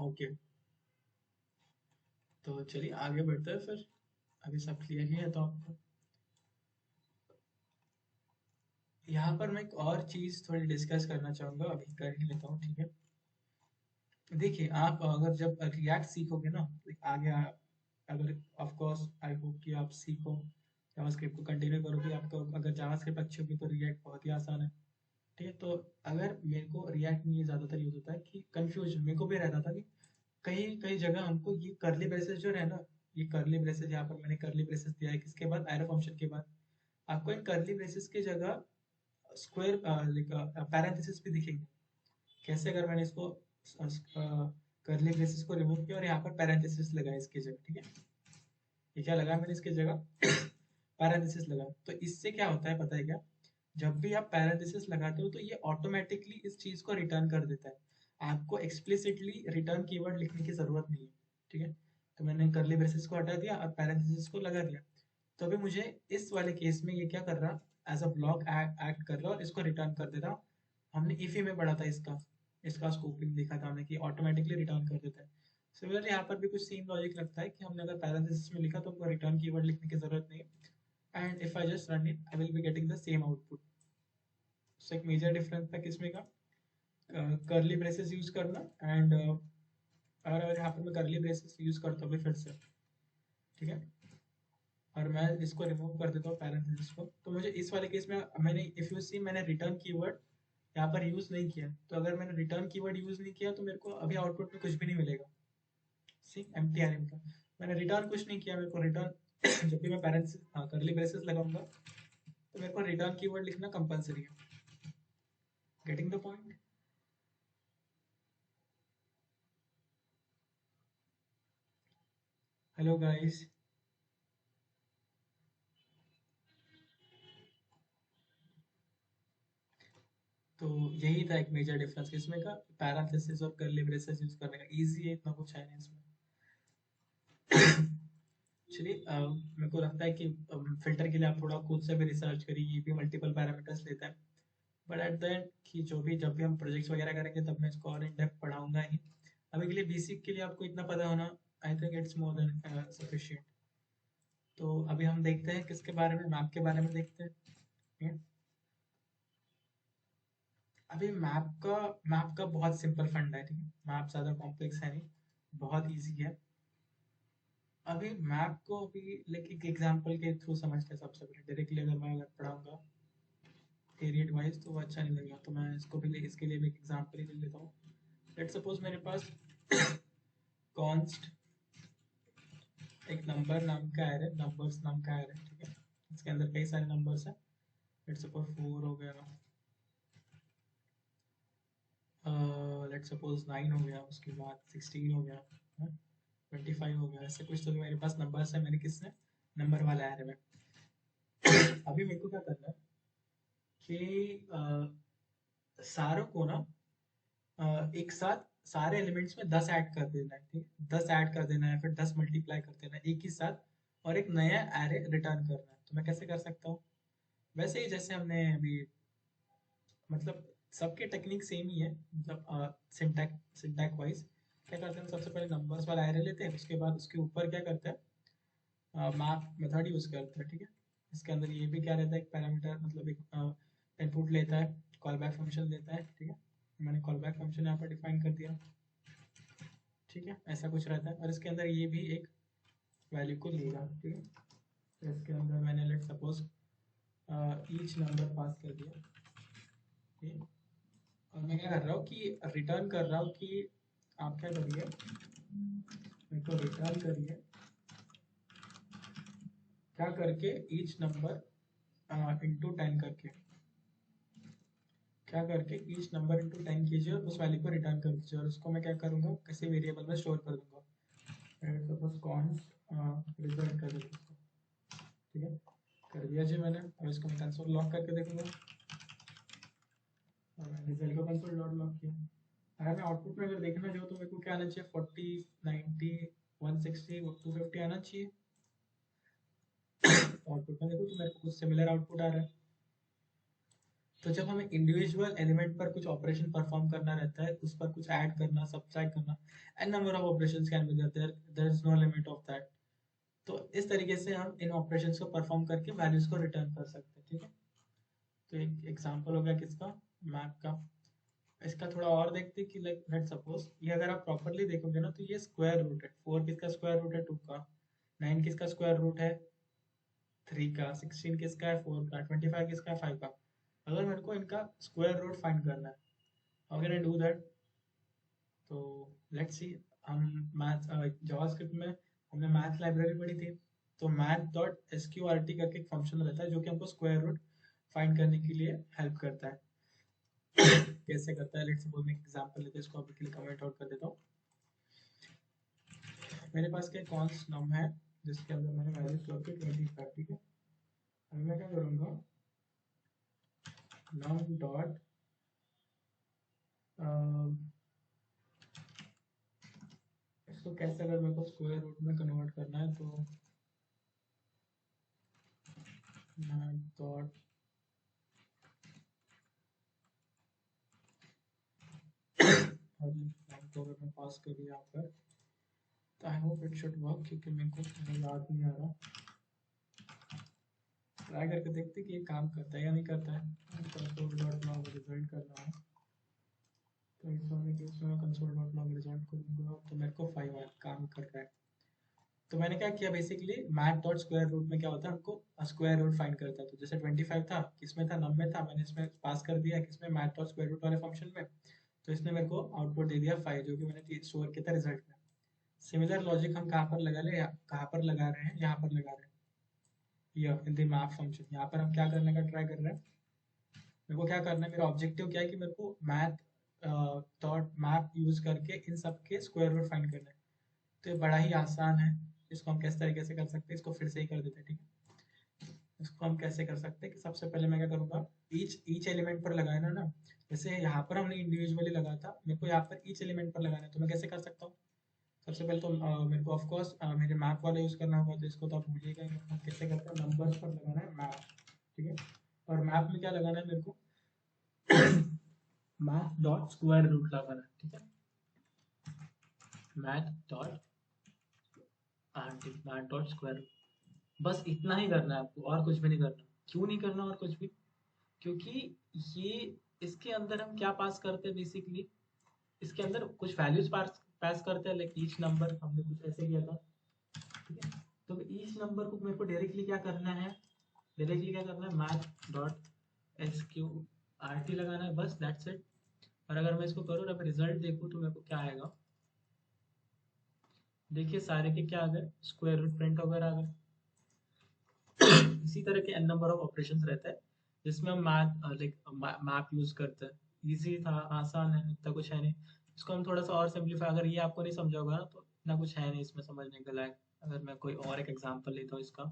Speaker 1: ओके तो चलिए आगे बढ़ते हैं फिर, अभी सब क्लियर ही है तो आपको। यहाँ पर मैं एक और चीज थोड़ी डिस्कस करना चाहूंगा, अभी कर ही लेता हूँ, ठीक है। देखिए आप अगर जब रिएक्ट सीखोगे ना तो आगे अगर ऑफ कोर्स आई होप कि आप सीखो, जावास्क्रिप्ट को कंटिन्यू करोगे, आपको अगर जावास्क्रिप्ट अच्छी होगी तो रिएक्ट बहुत ही आसान है, ठीक है। तो अगर मेरे को रिएक्ट में ये ज्यादातर यूज होता है कि कंफ्यूजन मेरे को भी रहता था कि कहीं कई जगह हमको ये करली ब्रेसेस जो है ना, ये करली ब्रेसेस यहाँ पर मैंने करली ब्रेसेस दिया है, किसके बाद एरो फंक्शन के बाद आपको इन करली ब्रेसेस की जगह स्क्वायर पैरेंथेसिस भी दिखेंगे। कैसे, अगर मैंने इसको करली ब्रेसेस को रिमूव किया और यहाँ पर पैरेंथेसिस लगा इसकी जगह, ठीक है, ये क्या लगा मैंने इसकी जगह पैरेंथेसिस लगा, तो इससे क्या होता है पता है क्या, जब भी आप पैरेंथेसिस लगाते हो तो ये ऑटोमेटिकली इस चीज को रिटर्न कर देता है, आपको एक्सप्लिसिटली रिटर्न कीवर्ड लिखने की जरूरत नहीं है, ठीक है। तो मैंने करली ब्रेसेस को हटा दिया और पैरेंथेसिस को लगा दिया, तो अभी मुझे इस वाले केस में ये क्या कर रहा, एज अ ब्लॉक एक्ट कर रहा और इसको रिटर्न कर दे रहा हमने इफी में पढ़ा था इसका इसका स्कोपिंग देखा था हमने कि ऑटोमेटिकली रिटर्न कर देता है। सिमिलरली यहाँ पर भी कुछ सेम लॉजिक लगता है कि हमने अगर पैरेंथेसिस में लिखा तो हमको रिटर्न कीवर्ड लिखने की जरूरत नहीं है, and if I just run it I will be getting the same output. So एक मेजर डिफरेंस था किसमें का, करली ब्रेसेस यूज करना एंड अगर यहाँ पर मैं करली ब्रेसेस यूज करता हूँ फिर से, ठीक है, और मैं इसको रिमूव कर देता हूँ पैरेंथेसिस को, तो मुझे इस वाले केस में मैंने इफ यू सी मैंने रिटर्न कीवर्ड यहाँ पर यूज नहीं किया। तो अगर मैंने रिटर्न कीवर्ड यूज नहीं किया तो मेरे को अभी आउटपुट में कुछ भी नहीं मिलेगा। सी एम्प्टी आने का मैंने रिटर्न कुछ नहीं किया, मेरे को रिटर्न जब भी मैं पैरेंथेसिस करली ब्रेसेस लगाऊंगा तो मेरे को रिटर्न कीवर्ड लिखना कंपलसरी है। Getting the point? Hello guys. तो यही था एक मेजर डिफरेंस इसमें का, पैरेंथेसिस और करली ब्रेसेस यूज करने का। इजी है, इतना कुछ है नहीं इसमें। एक्चुअली मेरे को लगता है कि फिल्टर के लिए आप थोड़ा खुद से भी रिसर्च करिए, ये भी मल्टीपल पैरामीटर्स लेता है, बट एट द एंड कि जो भी जब भी हम प्रोजेक्ट्स वगैरह करेंगे तब मैं इसको और इन डेप्थ पढ़ाऊंगा ही। अभी के लिए बेसिक के लिए आपको इतना पता होना I think it's more than sufficient. तो अभी हम देखते हैं किसके बारे में, मैप के बारे में देखते हैं, ठीक है? अभी मैप का बहुत सिंपल फंडा है, ठीक है, मैप ज़्यादा कॉम्प्लेक्स है नहीं, बहुत इजी है। अभी मैप को अभी लाइक एक एग्जांपल के थ्रू समझते हैं। सबसे पहले डायरेक्टली अगर मैं अगर पढ़ाऊंगा पीरियड वाइज तो वो अच्छा नहीं लगेगा, तो मैं इसको भी इसके लिए भी एक एग्जांपल ही ले लेता हूँ। लेट्स सपोज मेरे पास कॉन्स्ट एक नंबर नाम का एरे, नंबर्स नाम का एरे, ठीक है, इसके अंदर कई सारे नंबर्स हैं। लेट्स सपोज 4 हो गया, लेट्स सपोज 9 हो गया, उसके बाद 16 हो गया, 25 हो गया, ऐसे कुछ तो मेरे पास नंबर्स है, मैंने किसने नंबर वाला एरे में। अभी मेरे को क्या करना है कि सारों को ना एक साथ सारे एलिमेंट्स में 10 ऐड कर देना है, ठीक है, 10 ऐड कर देना है, फिर 10 मल्टीप्लाई कर देना है एक ही साथ, और एक नया एरे रिटर्न करना है। तो मैं कैसे कर सकता हूँ, वैसे ही जैसे हमने अभी, मतलब सबके टेक्निक सेम ही है, मतलब सिंटैक्स वाइज क्या करते हैं, सबसे पहले नंबर्स वाला एरे लेते हैं, उसके बाद उसके ऊपर क्या करते हैं, मैप मेथड यूज करते हैं, ठीक है। इसके अंदर ये भी क्या रहता है, एक पैरामीटर, मतलब एक इनपुट लेता है, कॉल बैक फंक्शन लेता है, ठीक है, मैंने कॉल बैक फंक्शन यहाँ पर डिफाइन कर दिया, ठीक है, ऐसा कुछ रहता है, और इसके अंदर ये भी एक वैल्यू को लेगा, ठीक है। तो इसके अंदर मैंने लेट सपोज ईच नंबर पास कर दिया, ठीक है, और मैं क्या कर रहा हूँ कि रिटर्न कर रहा हूँ कि आप क्या करिए, मेरे को रिटर्न करिए क्या करके, ईच नंबर इंटू 10 करके, क्या करके ईच नंबर इंटू 10 कीजिए और उस वैल्यू को रिटर्न कर दीजिए, और उसको मैं क्या करूँगा, किसी वेरिएबल में स्टोर कर दूंगा, सपोज कॉन्स्ट रिजल्ट कर देता हूँ, ठीक है, कर दिया जी मैंने। अब इसको मैं कंसोल लॉक करके देखूंगा, और मैंने रिजल्ट को कंसोल डॉट लॉक किया। अगर मैं आउटपुट में अगर देखना चाहूँ तो मेरे को क्या आना चाहिए, 40, 90, 160, 250 आना चाहिए। आउटपुट में देखो तो मेरे को कुछ सिमिलर आउटपुट आ रहा है। तो जब हमें इंडिविजुअल एलिमेंट पर कुछ ऑपरेशन परफॉर्म करना रहता है, उस पर कुछ ऐड करना, सब्ट्रैक्ट करना, an number of operations can be there, there is no limit of that. तो इस तरीके से हम इन ऑपरेशंस को परफॉर्म करके वैल्यूज को रिटर्न कर सकते हैं, ठीक है। तो एक एग्जांपल हो गया किसका, मैप का। इसका थोड़ा और देखते हैं कि लाइक लेट सपोज ये अगर आप प्रॉपरली देखोगे ना तो ये स्क्वायर रूट है, 4 किसका स्क्वायर रूट है, 2 का, 9 किसका स्क्वायर रूट है, 3 का, 16 किसका है, 4 का, 25 किसका है, 5 का। अगर मेरे को इनका स्क्वायर रूट फाइंड करना है, how can I do that? तो लेट्स सी, हम मैथ जावास्क्रिप्ट में हमने मैथ लाइब्रेरी पढ़ी थी, तो मैथ डॉट एसक्यूआरटी करके एक फंक्शन रहता है जो कि हमको स्क्वायर रूट फाइंड करने के लिए हेल्प करता है। कैसे करता है, लेट्स सपोज मैं एग्जांपल लेते हैं, इसको अभी के लिए कमेंट आउट कर देता हूँ। मेरे पास क्या कॉन्स्ट नम है जिसके अंदर मैंने वैल्यू स्टोर की 25, ठीक है। अब मैं क्या करूँगा, नम डॉट इसको कैसे अगर मेरे को स्क्वायर रूट में कन्वर्ट करना है तो डॉट और लाइन को अगर मैं पास करूँ यहाँ पर, तो I hope it should work, क्योंकि मेरे को याद नहीं आ रहा। ट्राई करके देखते कि ये काम करता है या नहीं करता है। console.log रिजल्ट करना है, तो इस वाले केस में console.log रिजल्ट करूँगा तो मेरे को 5 काम कर रहा है। तो मैंने क्या किया, basically math dot square root में क्या होता है, हमको स्क्वायर रूट फाइंड करता है। तो जैसे 25 था, किसमें था, नम में था, मैंने इसमें पास कर दिया किसमें, मैथ डॉट स्क्वायर रूट वाले फंक्शन में। तो इसने मेरे को आउटपुट दे दिया 5, जो कि मैंने स्टोर किया था रिजल्ट में। सिमिलर लॉजिक हम कहाँ पर लगा ले, कहाँ पर लगा रहे हैं, यहाँ पर लगा रहे हैं, ये इन द मैप फंक्शन। यहाँ पर हम क्या करने का ट्राई कर रहे हैं, मेरे को क्या करना है, मेरा ऑब्जेक्टिव क्या है कि मेरे को मैथ डॉट मैप यूज करके इन सब के स्क्वायर रूट फाइंड करना है। तो ये बड़ा ही आसान है। इसको हम किस तरीके से कर सकते हैं, इसको फिर से ही कर देते हैं, ठीक है। इसको हम कैसे कर सकते हैं कि सबसे पहले मैं क्या करूँगा, ईच एलिमेंट पर लगाना ना। जैसे यहाँ पर हमने इंडिविजुअली लगा था, मेरे को यहाँ पर ईच एलिमेंट पर लगाना है, तो मैं कैसे कर सकता हूँ। सबसे पहले तो मेरे को ऑफकोर्स मेरे मैप वाला यूज़ करना होगा, तो इसको तो आप भूलिएगा ही, हम कैसे करते हैं, नंबर्स पर लगाना है मैप, ठीक है। और मैप में क्या लगाना है मेरे को, मैथ डॉट स्क्वायर रूट लगाना है, ठीक है। Math dot math dot square root, बस इतना ही करना है आपको, और कुछ भी नहीं करना। क्यों नहीं करना और कुछ भी, क्योंकि ये इसके अंदर हम क्या पास करते हैं, बेसिकली इसके अंदर कुछ वैल्यूज पास पास करते हैं, लाइक ईच नंबर, हमने कुछ ऐसे किया था, ठीक है। तो ईच नंबर को मेरे को डायरेक्टली क्या करना है, डायरेक्टली क्या करना है, math dot S Q R T लगाना है, बस दैट्स इट। और अगर मैं इसको करूँ और रिजल्ट देखूँ तो मेरे को क्या आएगा, देखिए सारे के क्या आ गए, स्क्वायर रूट प्रिंट वगैरह आ गए। इसी तरह के एन नंबर ऑफ ऑपरेशंस रहते हैं जिसमें हम मैथ लाइक मैप यूज करते हैं। इजी था, आसान है, इतना कुछ है नहीं। इसको हम थोड़ा सा और सिंपलीफाई, अगर ये आपको नहीं समझा होगा ना तो इतना कुछ है नहीं इसमें समझने के लायक। अगर मैं कोई और एक एग्जांपल लेता हूँ इसका,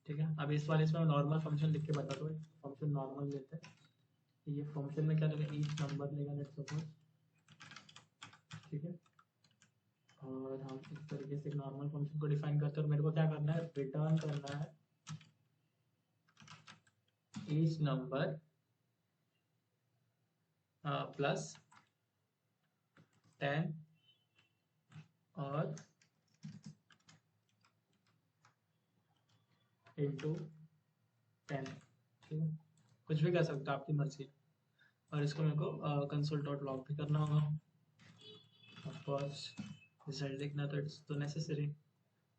Speaker 1: ठीक है। अब इस वाले इसमें नॉर्मल फंक्शन लिख के बता दो, फंक्शन नॉर्मल लेते हैं। ये फंक्शन में क्या लेगा, ईच नंबर लेगा, लेट्स सपोज, ठीक है। और हम इस तरीके से एक नॉर्मल फंक्शन को डिफाइन करते हैं, और मेरे को क्या करना है, रिटर्न करना है ईच नंबर प्लस 10 और इंटू 10, ठीक है। कुछ भी कर सकते हो, आपकी मर्जी है। और इसको मेरे को कंसोल डॉट लॉग भी करना होगा, ऑफ कोर्स रिजल्ट देखना तो इट्स तो नेसेसरी।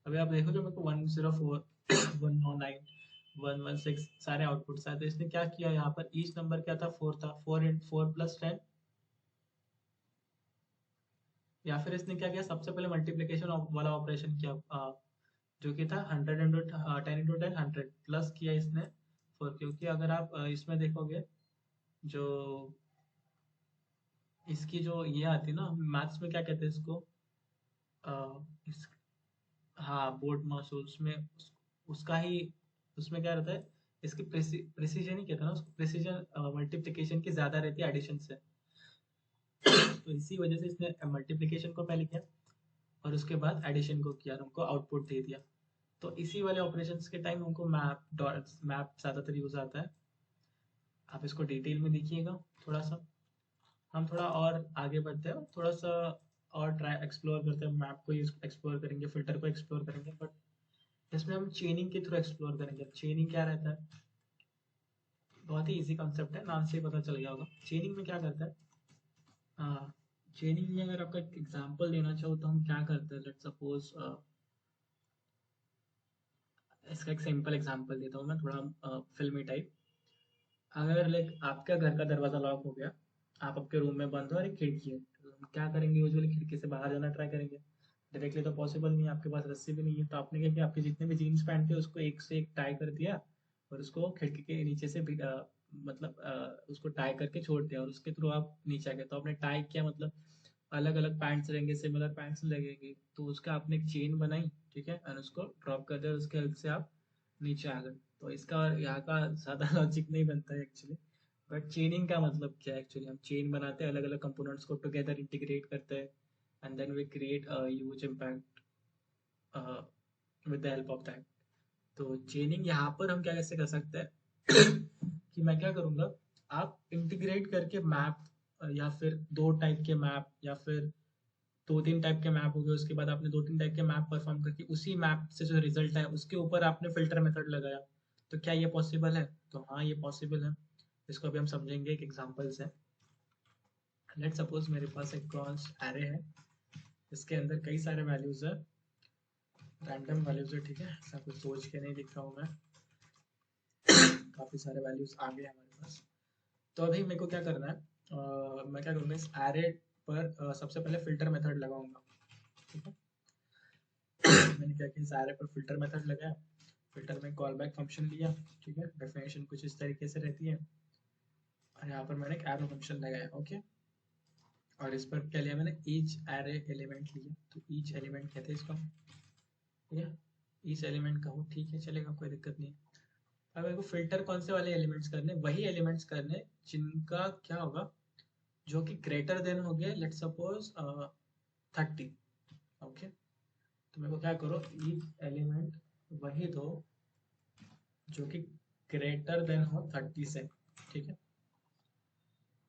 Speaker 1: अभी आप देखो जो मेरे को 104 109 116 सारे आउटपुट्स आए, तो इसने क्या किया, यहाँ पर ईच नंबर क्या था, 4 था, 4 इन 4 प्लस 10। या फिर इसने क्या किया, सबसे पहले मल्टीप्लीकेशन वाला ऑपरेशन किया, जो कि था 100 इंटू 10 इंटू 10 100 प्लस किया इसने 4, क्योंकि अगर आप इसमें देखोगे, जो इसकी जो ये आती है ना, मैथ्स में क्या कहते हैं इसको, इस, हाँ बोर्ड मास, उसमें उसका ही, उसमें क्या रहता है, इसकी प्रिसीजन ही कहते हैं ना उसको, प्रिसीजन मल्टीप्लिकेशन की ज्यादा रहती है एडिशन से। तो इसी वजह से इसने मल्टीप्लिकेशन को पहले किया और उसके बाद एडिशन को किया, हमको आउटपुट दे दिया। तो इसी वाले ऑपरेशंस के टाइम हमको मैप डॉट मैप ज़्यादातर यूज आता है। आप इसको डिटेल में देखिएगा थोड़ा सा। हम थोड़ा और आगे बढ़ते हैं, थोड़ा सा और ट्राई एक्सप्लोर करते हैं, मैप को एक्सप्लोर करेंगे, फिल्टर को एक्सप्लोर करेंगे, बट इसमें हम चेनिंग के थ्रू एक्सप्लोर करेंगे। चेनिंग क्या रहता है, बहुत ही इजी कॉन्सेप्ट है, नाम से ही पता चल गया होगा। चेनिंग में क्या करता है, चेनिंग में अगर आपका एग्जांपल देना चाहो तो हम क्या करते हैं, लेट्स सपोज इसका एक सिंपल एग्जांपल देता हूँ मैं, थोड़ा फिल्मी टाइप। अगर लाइक आपका घर का दरवाजा लॉक हो गया, आप आपके रूम में बंद हो और एक खिड़की है, तो हम क्या करेंगे, यूजुअली खिड़की से बाहर जाना ट्राई करेंगे। डायरेक्टली तो पॉसिबल नहीं है, आपके पास रस्सी भी नहीं है, तो आपने क्या किया, आपके जितने भी जीन्स पैंट थे उसको एक से एक टाई कर दिया और उसको खिड़की के नीचे से मतलब उसको टाई करके छोड़ दिया, और उसके थ्रू आप नीचे आ गए। तो आपने टाई किया, मतलब अलग अलग पैंट्स रहेंगे, सिमिलर पैंट्स लगेंगे, तो उसका आपने एक चेन बनाई, ठीक है, और उसको ड्रॉप कर दिया, और उसके हेल्प से आप नीचे आ गए। तो इसका यहाँ का ज़्यादा लॉजिक नहीं बनता है एक्चुअली, बट चेनिंग का मतलब क्या है, एक्चुअली हम चेन बनाते हैं, अलग अलग कंपोनेंट्स को टुगेदर इंटीग्रेट करते हैं, and then we create a huge impact with the help of that. तो चेनिंग यहाँ पर हम क्या कैसे कर सकते हैं कि मैं क्या करूँगा, आप इंटीग्रेट करके मैप या फिर दो टाइप के मैप, या फिर दो तीन टाइप के मैप हो गए, उसके बाद आपने दो तीन टाइप के मैप परफॉर्म करके उसी मैप से जो रिजल्ट है उसके ऊपर आपने फिल्टर मेथड लगाया, तो क्या ये पॉसिबल है? तो हाँ, ये पॉसिबल है। इसको अभी हम समझेंगे एक एग्जांपल से। लेट सपोज मेरे पास एक कॉन्स्ट एरे है, इसके अंदर कई सारे वैल्यूज है, रैंडम वैल्यूज है, ठीक है, ऐसा कुछ सोच के नहीं लिख रहा हूँ मैं, काफी सारे वैल्यूज आ गए हमारे पास। तो अभी मेरे को क्या करना है, मैं क्या करूँगा, इस एरे पर सबसे पहले फिल्टर मेथड लगाऊंगा, ठीक है। मैंने क्या किया, इस एरे पर फिल्टर मेथड लगाया, फिल्टर में कॉल बैक फंक्शन लिया, ठीक है, डेफिनेशन कुछ इस तरीके से रहती है, और यहाँ पर मैंने एक एरो फंक्शन लगाया, ओके। और इस पर क्या लिया मैंने, ईच एरे एलिमेंट लिया, तो ईच एलिमेंट कहते हैं इसको, ठीक है, ईच एलिमेंट कहूँ, ठीक है, चलेगा, कोई दिक्कत नहीं। अब मेरे को फिल्टर कौन से वाले एलिमेंट्स करने, वही एलिमेंट्स करने जिनका क्या होगा, जो कि ग्रेटर देन हो गया, लेट सपोज 30, ओके। तो मेरे को क्या करो, ईच एलिमेंट वही दो जो कि ग्रेटर देन हो 30 से, ठीक है।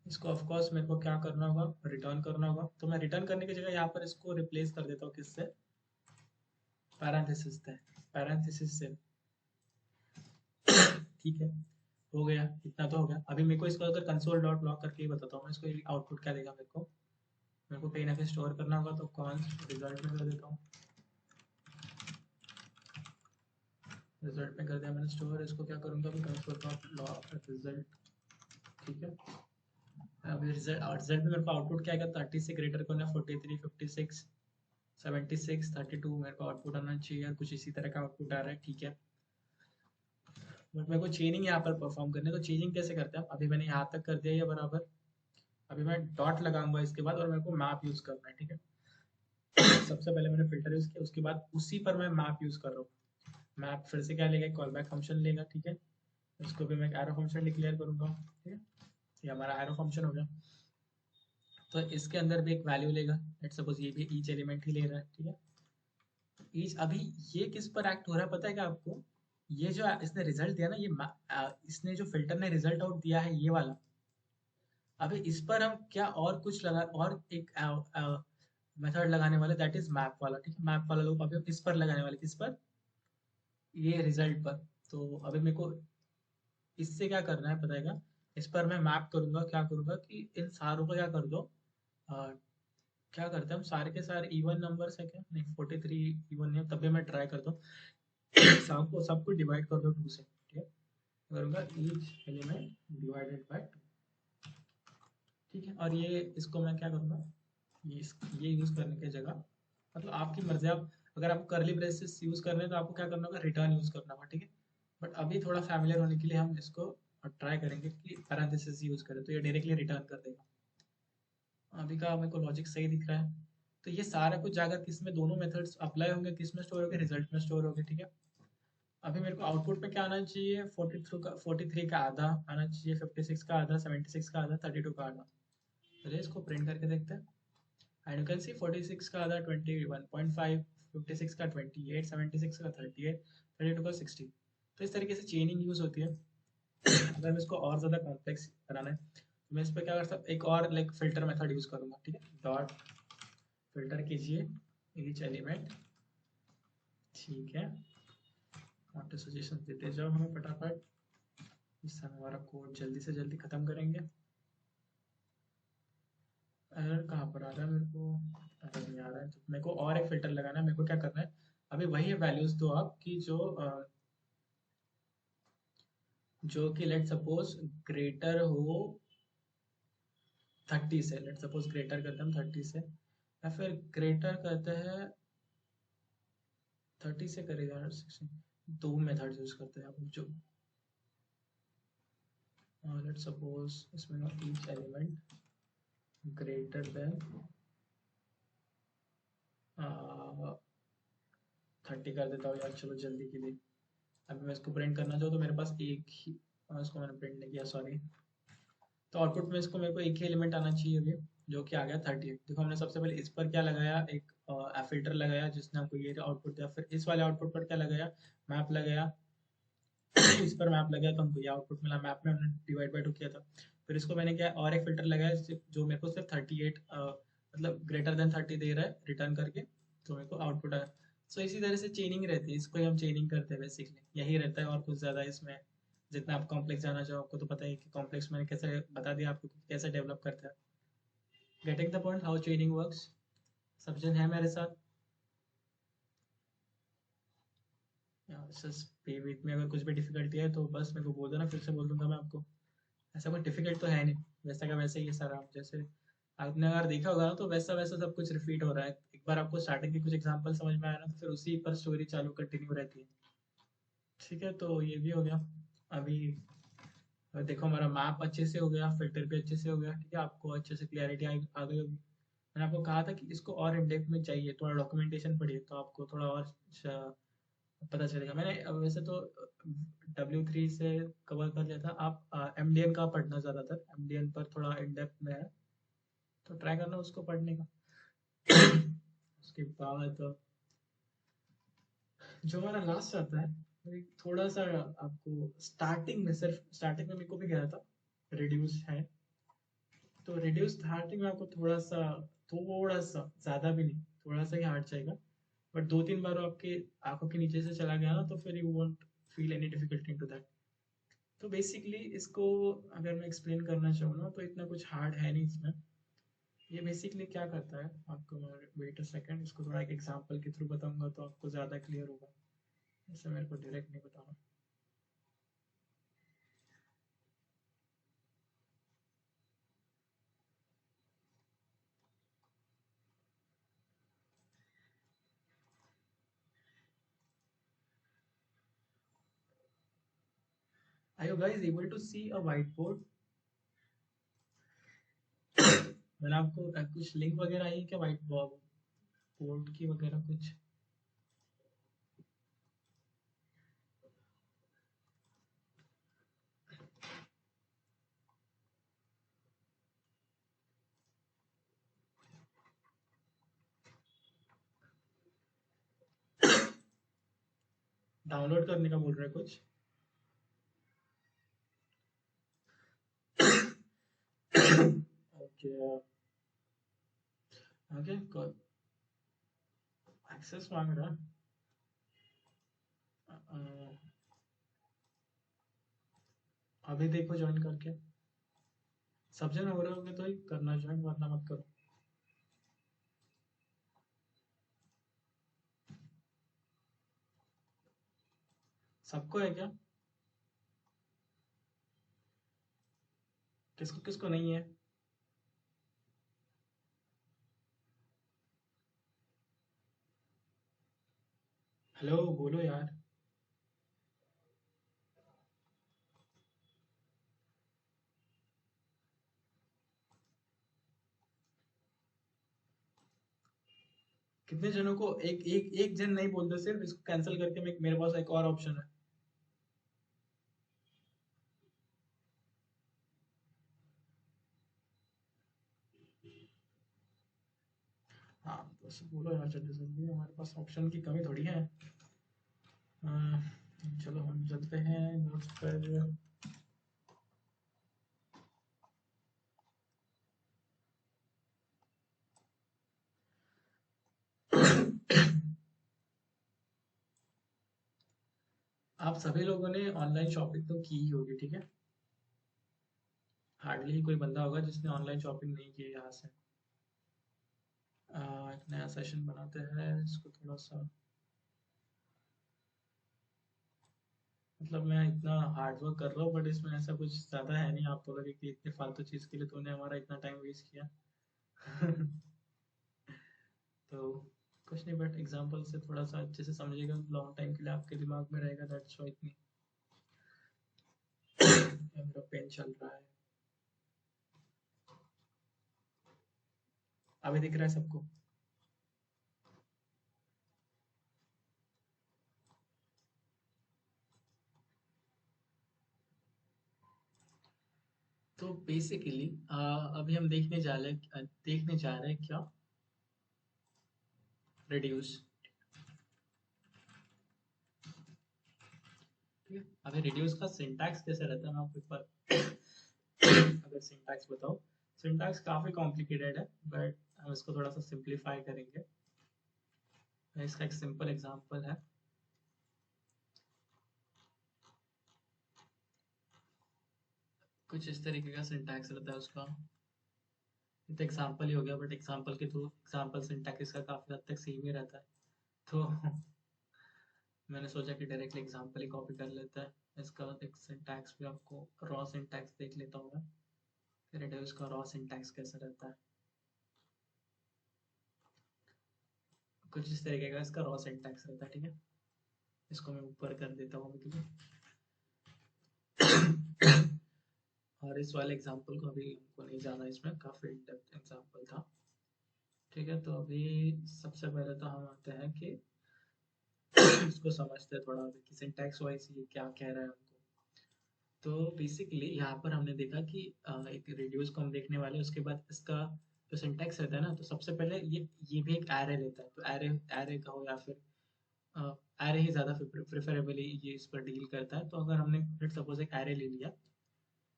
Speaker 1: इसको ऑफ कोर्स मेरे को क्या करना होगा, रिटर्न करना होगा, तो मैं रिटर्न करने की जगह यहाँ पर इसको रिप्लेस कर देता हूँ किससे, पैरेंथेसिस से, पैरेंथेसिस से, ठीक है। हो गया, इतना तो हो गया। अभी मेरे को इसको अगर कंसोल डॉट लॉग करके ही बताता हूँ मैं, इसको आउटपुट क्या देगा मेरे को कहीं ना कहीं स्टोर करना होगा, तो कॉन्स्ट रिजल्ट में कर देता हूँ, रिजल्ट में कर दिया मैंने स्टोर। इसको क्या करूँगा, अभी कंसोल डॉट लॉग रिजल्ट, ठीक है। अभी रिजल्ट में मेरे को आउटपुट क्या आएगा, 30 से ग्रेटर को ना 43, 56, 76, 32 मेरे को आउटपुट आना चाहिए, कुछ इसी तरह का आउटपुट आ रहा है, ठीक है। बट मेरे को चेनिंग यहाँ पर परफॉर्म करने, तो चेनिंग कैसे करते हैं, अभी मैंने यहाँ तक कर दिया ये बराबर, अभी मैं डॉट लगाऊंगा इसके बाद, और मेरे को मैप यूज करना है, ठीक है। सबसे पहले मैंने फिल्टर यूज किया, उसके बाद उसी पर मैं मैप यूज कर रहा हूँ। मैप फिर से क्या लेगा, कॉल बैक फंक्शन लेगा, ठीक है। इसको भी मैं एरो फंक्शन डिक्लेयर करूंगा, ठीक है, ये हमारा एरो फंक्शन हो गया। तो इसके अंदर भी एक वैल्यू लेगा, लेट्स सपोज ये भी ईच एलिमेंट ही ले रहा है, ठीक है। ईच, अभी ये किस पर एक्ट हो रहा है पता है क्या आपको, ये जो इसने रिजल्ट दिया ना, ये इसने जो फिल्टर ने रिजल्ट आउट दिया है ये वाला, अभी इस पर हम क्या और कुछ लगा, और एक मेथड लगाने वाले, दैट इज मैप वाला, ठीक है। मैप वाला लोग अभी हम इस पर लगाने वाले, किस पर, ये रिजल्ट पर। तो अभी मेरे को इससे क्या करना है पता है क्या, इस पर मैं मैप करूंगा, क्या करूंगा कि इन सारों को क्या कर दो, अ, क्या करते हैं हम, सारे के सारे इवन नंबर्स है क्या, नहीं 43 इवन है, तभी मैं ट्राई करता हूँ, सबको डिवाइड कर दो 2 से, ठीक है। करूंगा ईच एलिमेंट डिवाइडेड बाय 2, ठीक है। और ये इसको मैं क्या करूंगा, ये यूज करने की जगह, मतलब आपकी मर्जी, आप अगर आपको करली ब्रेसेस यूज करने हैं तो आपको क्या करना होगा, रिटर्न यूज करना होगा, ठीक है। बट अभी थोड़ा फैमिलियर होने के लिए हम इसको ट्राई करेंगे कि पैरेंथेसिस यूज करें, तो ये डायरेक्टली रिटर्न कर देगा। अभी का मेरे को लॉजिक सही दिख रहा है। तो ये सारा कुछ जाकर किस में, दोनों मेथड्स अप्लाई होंगे, किस में स्टोर होंगे, रिजल्ट में स्टोर होंगे, ठीक है। अभी मेरे को आउटपुट में क्या आना चाहिए, 43 का आधा आना चाहिए, 56 का आधा, 76 का आधा, 32 का आधा। चलिए इसको प्रिंट करके देखते हैं। एंड यू कैन सी 46 का आधा 21.5, 56 का 28, 76 का 38, 32 का 60। तो इस तरीके से चेनिंग यूज होती है। अगर मैं इसको और ज़्यादा कॉम्प्लेक्स बनाना है तो मैं इस पर क्या कर सकता, एक और लाइक फिल्टर मेथड यूज करूंगा, ठीक है। डॉट फिल्टर कीजिए ईच एलिमेंट, ठीक है। ऑटो सजेशन देते जाओ हमें फटाफट, इससे हम हमारा कोड जल्दी से जल्दी खत्म करेंगे। एरर कहाँ पर आ रहा है, मेरे को एरर नहीं आ रहा है, तो मेरे को और एक फिल्टर लगाना है। मेरे को क्या करना है, अभी वही वैल्यूज दो आप कि जो कि लेट सपोज ग्रेटर हो 30 से, लेट सपोज ग्रेटर करते हैं हम 30 से, या फिर ग्रेटर करते हैं 30 से करेगा यार 16, दो मेथड यूज करते हैं आप जो, लेट सपोज इसमें ईच एलिमेंट ग्रेटर देन 30 कर देता हूँ यार, चलो जल्दी के लिए। अभी मैं इसको प्रिंट करना चाहूँ तो मेरे पास एक ही, इसको मैंने प्रिंट नहीं किया, सॉरी। तो आउटपुट में इसको मेरे को एक ही एलिमेंट आना चाहिए अभी, जो कि आ गया 38। देखो हमने सबसे पहले इस पर क्या लगाया, एक फिल्टर लगाया जिसने हमको ये आउटपुट दिया, फिर इस वाले आउटपुट पर क्या लगाया, मैप लगाया, इस पर मैप लगाया तो हमको ये आउटपुट मिला, मैप में हमने डिवाइड बाय 2 किया था। फिर इसको मैंने क्या और एक फिल्टर लगाया जो मेरे को सिर्फ 38 मतलब ग्रेटर देन 30 दे रहा है रिटर्न करके, तो मेरे को आउटपुट आया। सो इसी तरह से चेनिंग रहती है, इसको ही हम चेनिंग करते हैं बेसिकली, यही रहता है और कुछ ज़्यादा इसमें जितना आप कॉम्प्लेक्स जाना चाहो, आपको तो पता ही है कि कॉम्प्लेक्स मैंने कैसे बता दिया आपको कैसे डेवलप करता है। Getting the point how चेनिंग works. सब जन है मेरे साथ? पे वीक में अगर कुछ भी डिफिकल्टी है तो बस मेरे को बोल देना, फिर से बोल दूंगा मैं आपको। ऐसा कोई डिफिकल्ट तो है नहीं, वैसा का वैसे ही है सारा। जैसे आपने अगर देखा होगा ना तो वैसा वैसा सब कुछ रिपीट हो रहा है। एक बार आपको स्टार्टिंग के कुछ एग्जांपल समझ में आया ना, तो फिर उसी पर स्टोरी चालू कंटिन्यू रहती है। ठीक है, तो ये भी हो गया। अभी देखो हमारा मैप अच्छे से हो गया, फिल्टर भी अच्छे से हो गया। ठीक है, आपको अच्छे से क्लियरिटी आ गई होगी। मैंने आपको कहा था कि इसको और इन डेप्थ में चाहिए, थोड़ा डॉक्यूमेंटेशन पढ़िए तो आपको थोड़ा और पता चलेगा। मैंने वैसे तो W3 से कवर कर लिया था। आप MDN का पढ़ना ज़्यादातर, MDN पर थोड़ा इन डेप्थ में है, तो ट्राई करना उसको पढ़ने का। उसके बाद जो हमारा लास्ट आता है, वो एक थोड़ा सा आपको स्टार्टिंग में, सिर्फ स्टार्टिंग में मेरे को भी गया था, रिड्यूस है। तो रिड्यूस स्टार्टिंग में आपको थोड़ा सा ज़्यादा भी नहीं, थोड़ा सा ही हार्ड जाएगा। बट 2-3 बार वो आपके आंखों के नीचे से चला गया ना, तो फिर you won't feel any difficulty into that. तो बेसिकली इसको अगर मैं एक्सप्लेन करना चाहूँ ना, तो इतना कुछ हार्ड है नहीं इसमें। ये बेसिकली क्या करता है आपको, मैं वेट अ सेकंड, इसको थोड़ा एक एग्जांपल के थ्रू बताऊंगा तो आपको ज़्यादा क्लियर होगा। ऐसे मेरे को डायरेक्ट नहीं बताना। Are you guys able to see a white board? मैंने आपको कुछ लिंक वगैरह आई है क्या व्हाइट बोर्ड की वगैरह कुछ? डाउनलोड करने का बोल रहे हैं कुछ? ओके, ओके, एक्सेस मांग रहा है। अभी देखो ज्वाइन करके, सब जन हो रहे होगे तो ही करना ज्वाइन, वरना मत करो। सबको है क्या? किसको किसको नहीं है? हेलो, बोलो यार। कितने जनों को? एक एक एक जन नहीं बोल दो सिर्फ, इसको कैंसिल करके मेरे पास एक और ऑप्शन है। हाँ, तो सब बोलो यार जल्दी जल्दी, हमारे पास ऑप्शन की कमी थोड़ी है। चलो हम चलते हैं नोट्स पर। आप सभी लोगों ने ऑनलाइन शॉपिंग तो की ही होगी, ठीक है? हार्डली ही कोई बंदा होगा जिसने ऑनलाइन शॉपिंग नहीं की है यहाँ से। एक नया सेशन बनाते हैं, इसको थोड़ा सा, मतलब मैं इतना हार्ड वर्क कर रहा हूँ बट इसमें ऐसा कुछ ज़्यादा है नहीं। आप बोलोगे कि इतने फालतू चीज़ के लिए तूने हमारा इतना टाइम वेस्ट किया। तो कुछ नहीं, बट एग्जांपल से थोड़ा सा अच्छे से समझिएगा, लॉन्ग टाइम के लिए आपके दिमाग में रहेगा। दैट्स व्हाई इतनी मेरा पेन चल रहा है। अभी दिख रहा है सबको? तो बेसिकली अभी हम देखने जा रहे हैं क्या, रिड्यूस। ठीक है, अभी रिड्यूस का सिंटैक्स कैसे रहता है मैं आपको एक बार अगर सिंटैक्स बताओ, सिंटैक्स काफ़ी कॉम्प्लिकेटेड है, बट हम इसको थोड़ा सा सिंप्लीफाई करेंगे। इसका एक सिंपल एग्जांपल है। कुछ इस तरीके का सिंटैक्स रहता है उसका। ये तो एग्जांपल ही हो गया, बट एग्जांपल के थ्रू एग्जांपल सिंटैक्स का काफ़ी हद तक सेम ही रहता है, तो मैंने सोचा कि डायरेक्टली एग्जांपल ही कॉपी कर लेता है। इसका एक सिंटैक्स भी आपको रॉ सिंटैक्स देख लेता हूँ मैं, फिर रेड्यूस का रॉ सिंटैक्स कैसा रहता है। कुछ इस तरीके का इसका रॉ सिंटैक्स रहता है, ठीक है। इसको मैं ऊपर कर देता हूँ अभी के लिए। और इस वाले एग्जांपल को अभी हमको नहीं जाना, इसमें काफ़ी इन डेप्थ एग्जांपल था, ठीक है। तो अभी सबसे पहले तो हम आते हैं कि इसको समझते हैं थोड़ा कि सिंटैक्स वाइज ये क्या कह रहा है हमको। तो बेसिकली यहाँ पर हमने देखा कि एक रेडियस को हम देखने वाले हैं, उसके बाद इसका जो सिंटैक्स रहता है ना, तो सबसे पहले ये भी एक एरे लेता है, तो एरे एरे का हो या फिर एरे ही ज़्यादा प्रेफरेबली ये इस पर डील करता है। तो अगर हमने लेट सपोज एक एरे ले लिया,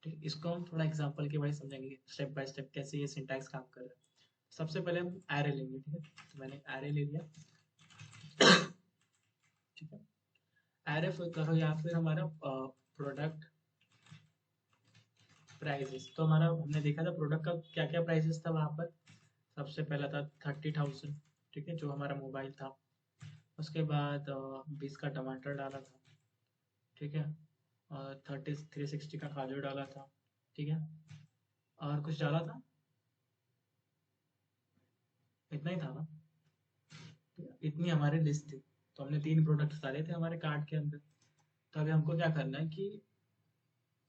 Speaker 1: ठीक है, इसको हम थोड़ा एग्जांपल के वाइज समझेंगे स्टेप बाय स्टेप कैसे ये सिंटैक्स काम कर रहा है। सबसे पहले हम एरे लेंगे, ठीक है। तो मैंने एरे ले लिया, ठीक है। एरे करो या फिर हमारा प्रोडक्ट प्राइजेस, तो हमारा हमने देखा था प्रोडक्ट का क्या क्या प्राइजेस था वहाँ पर। सबसे पहला था 30,000, ठीक है, जो हमारा मोबाइल था। उसके बाद 20 का टमाटर डाला था, ठीक है। और 360 का काजू डाला था, ठीक है। और कुछ डाला था, इतना ही था ना, ठीक है? इतनी हमारी लिस्ट थी। तो हमने 3 प्रोडक्ट्स डाले थे हमारे कार्ट के अंदर। तो अभी हमको क्या करना है कि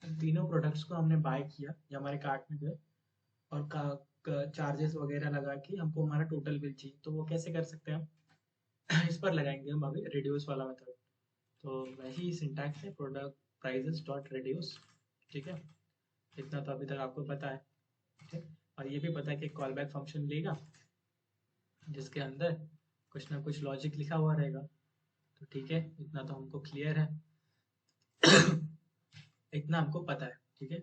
Speaker 1: तीनों प्रोडक्ट्स को हमने बाय किया या हमारे कार्ट में गए, और चार्जेस वगैरह लगा के हमको हमारा टोटल बिल चाहिए। तो वो कैसे कर सकते हैं हम? इस पर लगाएंगे हम अभी रिड्यूस वाला मेथड। तो वही सिंटैक्स है, प्रोडक्ट प्राइजेस डॉट रिड्यूस, ठीक है। इतना तो अभी तक आपको पता है, ठीक है। और ये भी पता है कि कॉल बैक फंक्शन लेगा जिसके अंदर कुछ ना कुछ लॉजिक लिखा हुआ रहेगा। तो ठीक है, इतना तो हमको क्लियर है। इतना हमको पता है, ठीक है।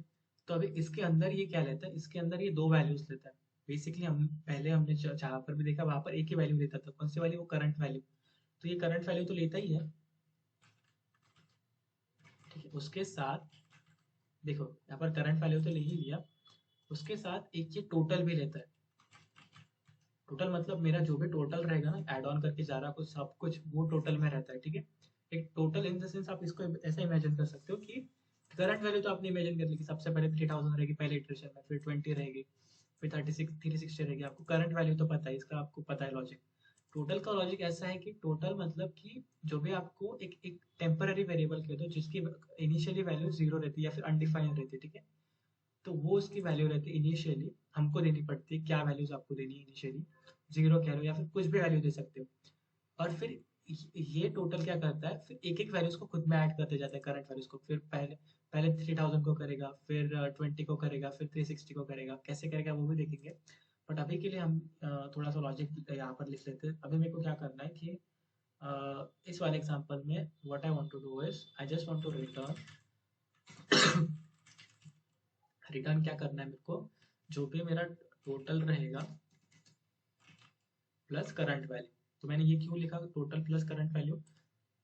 Speaker 1: तो अभी इसके अंदर ये क्या लेता है, इसके अंदर ये 2 वैल्यूज लेता है। बेसिकली हम पहले हमने जहाँ पर भी देखा वहां पर एक ही वैल्यू लेता था, कौन सी वाली? वो करंट वैल्यू। तो ये करंट वैल्यू तो लेता ही है, ठीक है। उसके साथ देखो यहाँ पर करंट वैल्यू तो ले ही लिया, उसके साथ एक ये टोटल भी लेता है। टोटल मतलब मेरा जो भी टोटल रहेगा ना, ऐड ऑन करके जा रहा कुछ सब कुछ, वो टोटल में रहता है, ठीक है। एक टोटल इन द सेंस आप इसको ऐसा इमेजिन कर सकते हो कि करंट वैल्यू तो आपने इमेजिन कर ली कि सबसे पहले 3000 रहेगी पहले इटरेशन में, फिर 20 रहेगी, फिर 360 रहेगी। आपको करंट वैल्यू तो पता है, इसका आपको पता है लॉजिक। टोटल का लॉजिक ऐसा है कि टोटल मतलब कि जो भी आपको एक एक टेम्पररी वेरिएबल कह दो जिसकी इनिशियली वैल्यू जीरो रहती है या फिर अनडिफाइंड रहती है, ठीक है। तो वो उसकी वैल्यू रहती है इनिशियली, हमको देनी पड़ती है क्या वैल्यूज आपको देनी है इनिशियली, जीरो कह लो या फिर कुछ भी वैल्यू दे सकते हो। और फिर ये टोटल क्या करता है, फिर एक एक वैल्यूज को खुद में ऐड करते जाता है करंट वैल्यूज को। फिर पहले पहले 3000 को करेगा, फिर 20 को करेगा, फिर 360 को करेगा, कैसे करेगा वो भी देखेंगे। बट अभी के लिए हम थोड़ा सा लॉजिक यहाँ पर लिख लेते हैं। अभी मेरे को क्या करना है कि इस वाले एग्जांपल में what I want to do is I just want to return, return क्या करना है मेरे को, जो भी मेरा टोटल रहेगा प्लस करंट वैल्यू। तो मैंने ये क्यों लिखा टोटल प्लस करंट वैल्यू,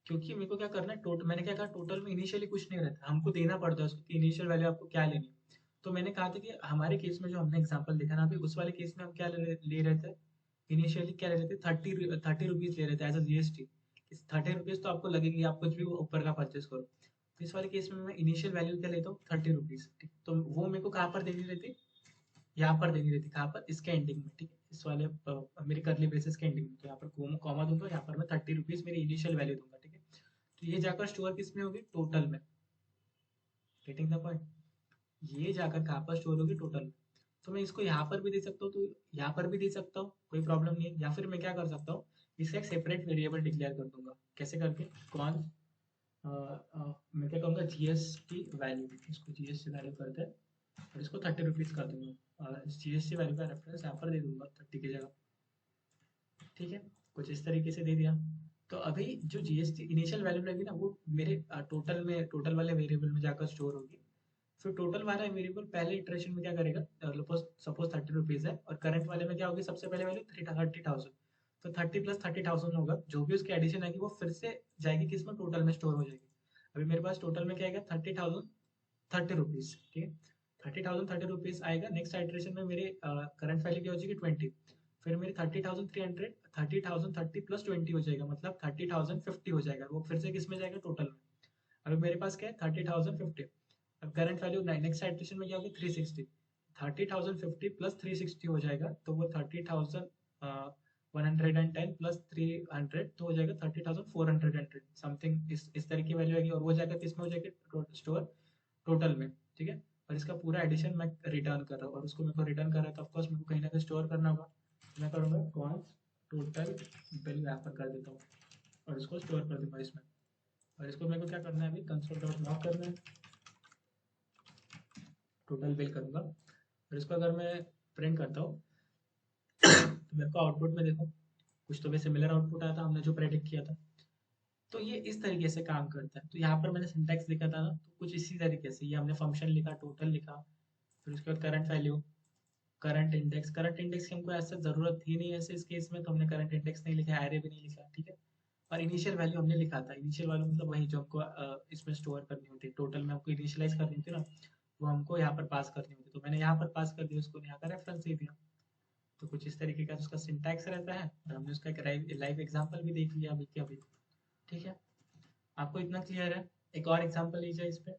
Speaker 1: क्योंकि मेरे को क्या करना है, टोटल मैंने क्या कहा टोटल में इनिशियली कुछ नहीं रहता, हमको देना पड़ता है उसको कि इनिशियल वैल्यू आपको क्या लेनी है। तो मैंने कहा था कि हमारे केस में जो हमने एग्जांपल देखा ना अभी, उस वाले केस में हम क्या ले रहे थे, इनिशियली क्या ले रहे थे, 30 रुपीज ले रहे थे एज अ जीएसटी। इस 30 रुपीज तो आपको लगेगी, आप कुछ भी ऊपर का परचेस करो। तो इस वाले केस में मैं इनिशियल वैल्यू क्या लेता हूँ, 30 रुपीज, ठीक। तो वो मेरे को कहाँ पर देनी रहती, यहाँ पर देनी रहती, कहाँ पर, इसके एंडिंग में, ठीक है। इस वाले मेरी करली ब्रेसेस के एंडिंग में, तो यहाँ पर कॉमा दूंगा, यहाँ पर मैं 30 रुपीज मेरी इनिशियल वैल्यू दूंगा, ठीक है। तो ये जाकर स्टोर किस में होगी, टोटल में। Getting the point? ये जाकर कहाँ पर स्टोर होगी, टोटल में। तो मैं इसको यहाँ पर भी दे सकता हूँ, तो यहाँ पर भी दे सकता हूँ, कोई प्रॉब्लम नहीं है। या फिर मैं क्या कर सकता हूँ, इसका एक सेपरेट वेरिएबल डिक्लेयर कर दूंगा। कैसे करके, कौन मैं क्या कहूँगा, जीएसटी वैल्यू, इसको जीएसटी वैल्यू करते हैं और इसको 30 रुपीज कर दूंगा। जीएसटी वैल्यू का रेफरेंस यहाँ पर दे दूंगा 30 की जगह, ठीक है। कुछ इस तरीके से दे दिया। तो अभी जो जीएसटी इनिशियल वैल्यू रहेगी ना, वो मेरे टोटल में, टोटल वाले वेरिएबल में जाकर स्टोर होगी। फिर टोटल वाला वेरिएबल पहले इटरेशन में क्या करेगा, सपोज 30 रुपीज है और करंट वाले में क्या होगी, सबसे पहले वैल्यू 30,000, तो 30 प्लस 30,000 होगा, जो भी उसकी एडिशन आएगी वो फिर से जाएगी किसमें, टोटल में स्टोर हो जाएगी। अभी मेरे पास टोटल में क्या आएगा, 30,000 30 रुपीज, ठीक है। 30,000 30 रुपीज आएगा। नेक्स्ट आइट्रेशन में मेरी करंट वैल्यू क्या हो जाएगी 20, फिर मेरी 30,300 30,030 प्लस 20 हो जाएगा, मतलब 30,050 हो जाएगा, वो फिर से किस में जाएगा, टोटल में। अभी मेरे पास क्या है 30,050, अब करंट वैल्यू नेक्स्ट आइट्रेशन में क्या होगी 360, 30,050 प्लस 360 हो जाएगा, तो वो 30,110 प्लस 300 तो हो जाएगा 30,400 समथिंग, इस तरह की वैल्यू आएगी, और वो जाएगा किस में हो जाएगी, स्टोर टोटल में, ठीक है। और इसका पूरा एडिशन मैं रिटर्न कर रहा हूँ, और उसको मेरे को रिटर्न कर रहा है तो ऑफकोर्स मेरे को कहीं ना कहीं स्टोर करना होगा, तो मैं करूँगा कॉन्स टोटल बिल यहाँ पर कर देता हूँ और इसको स्टोर कर दूंगा इसमें। और इसको मेरे को क्या करना है, अभी कंसोल डॉट लॉग करना है, टोटल बिल करूँगा, और इसको अगर मैं प्रिंट करता हूँ तो मेरे को आउटपुट में देखो कुछ तो भी सिमिलर आउटपुट आया था हमने जो प्रेडिक्ट किया था। तो ये इस तरीके से काम करता है। तो यहाँ पर मैंने सिंटैक्स लिखा था ना, तो कुछ इसी तरीके से, ये हमने फंक्शन लिखा, टोटल लिखा, फिर उसके बाद करंट वैल्यू, करंट इंडेक्स की हमको ऐसा जरूरत ही नहीं है ऐसे इस केस में, तो हमने करंट इंडेक्स नहीं लिखा, एरे भी नहीं लिखा, ठीक है। और इनिशियल वैल्यू हमने लिखा था, इनिशियल वैल्यू मतलब वही जो हमको इसमें स्टोर करनी होती है, टोटल में हमको इनिशियलाइज करनी होती है ना, वो हमको यहाँ पर पास करनी होती है, तो मैंने यहाँ पर पास कर दिया, उसको यहाँ का रेफरेंस दे दिया। तो कुछ इस तरीके का उसका सिंटैक्स रहता है, और हमने उसका एक लाइव एग्जांपल भी देख लिया अभी के अभी, ठीक है। आपको इतना क्लियर है? एक और एग्जांपल लीजिए इस पे।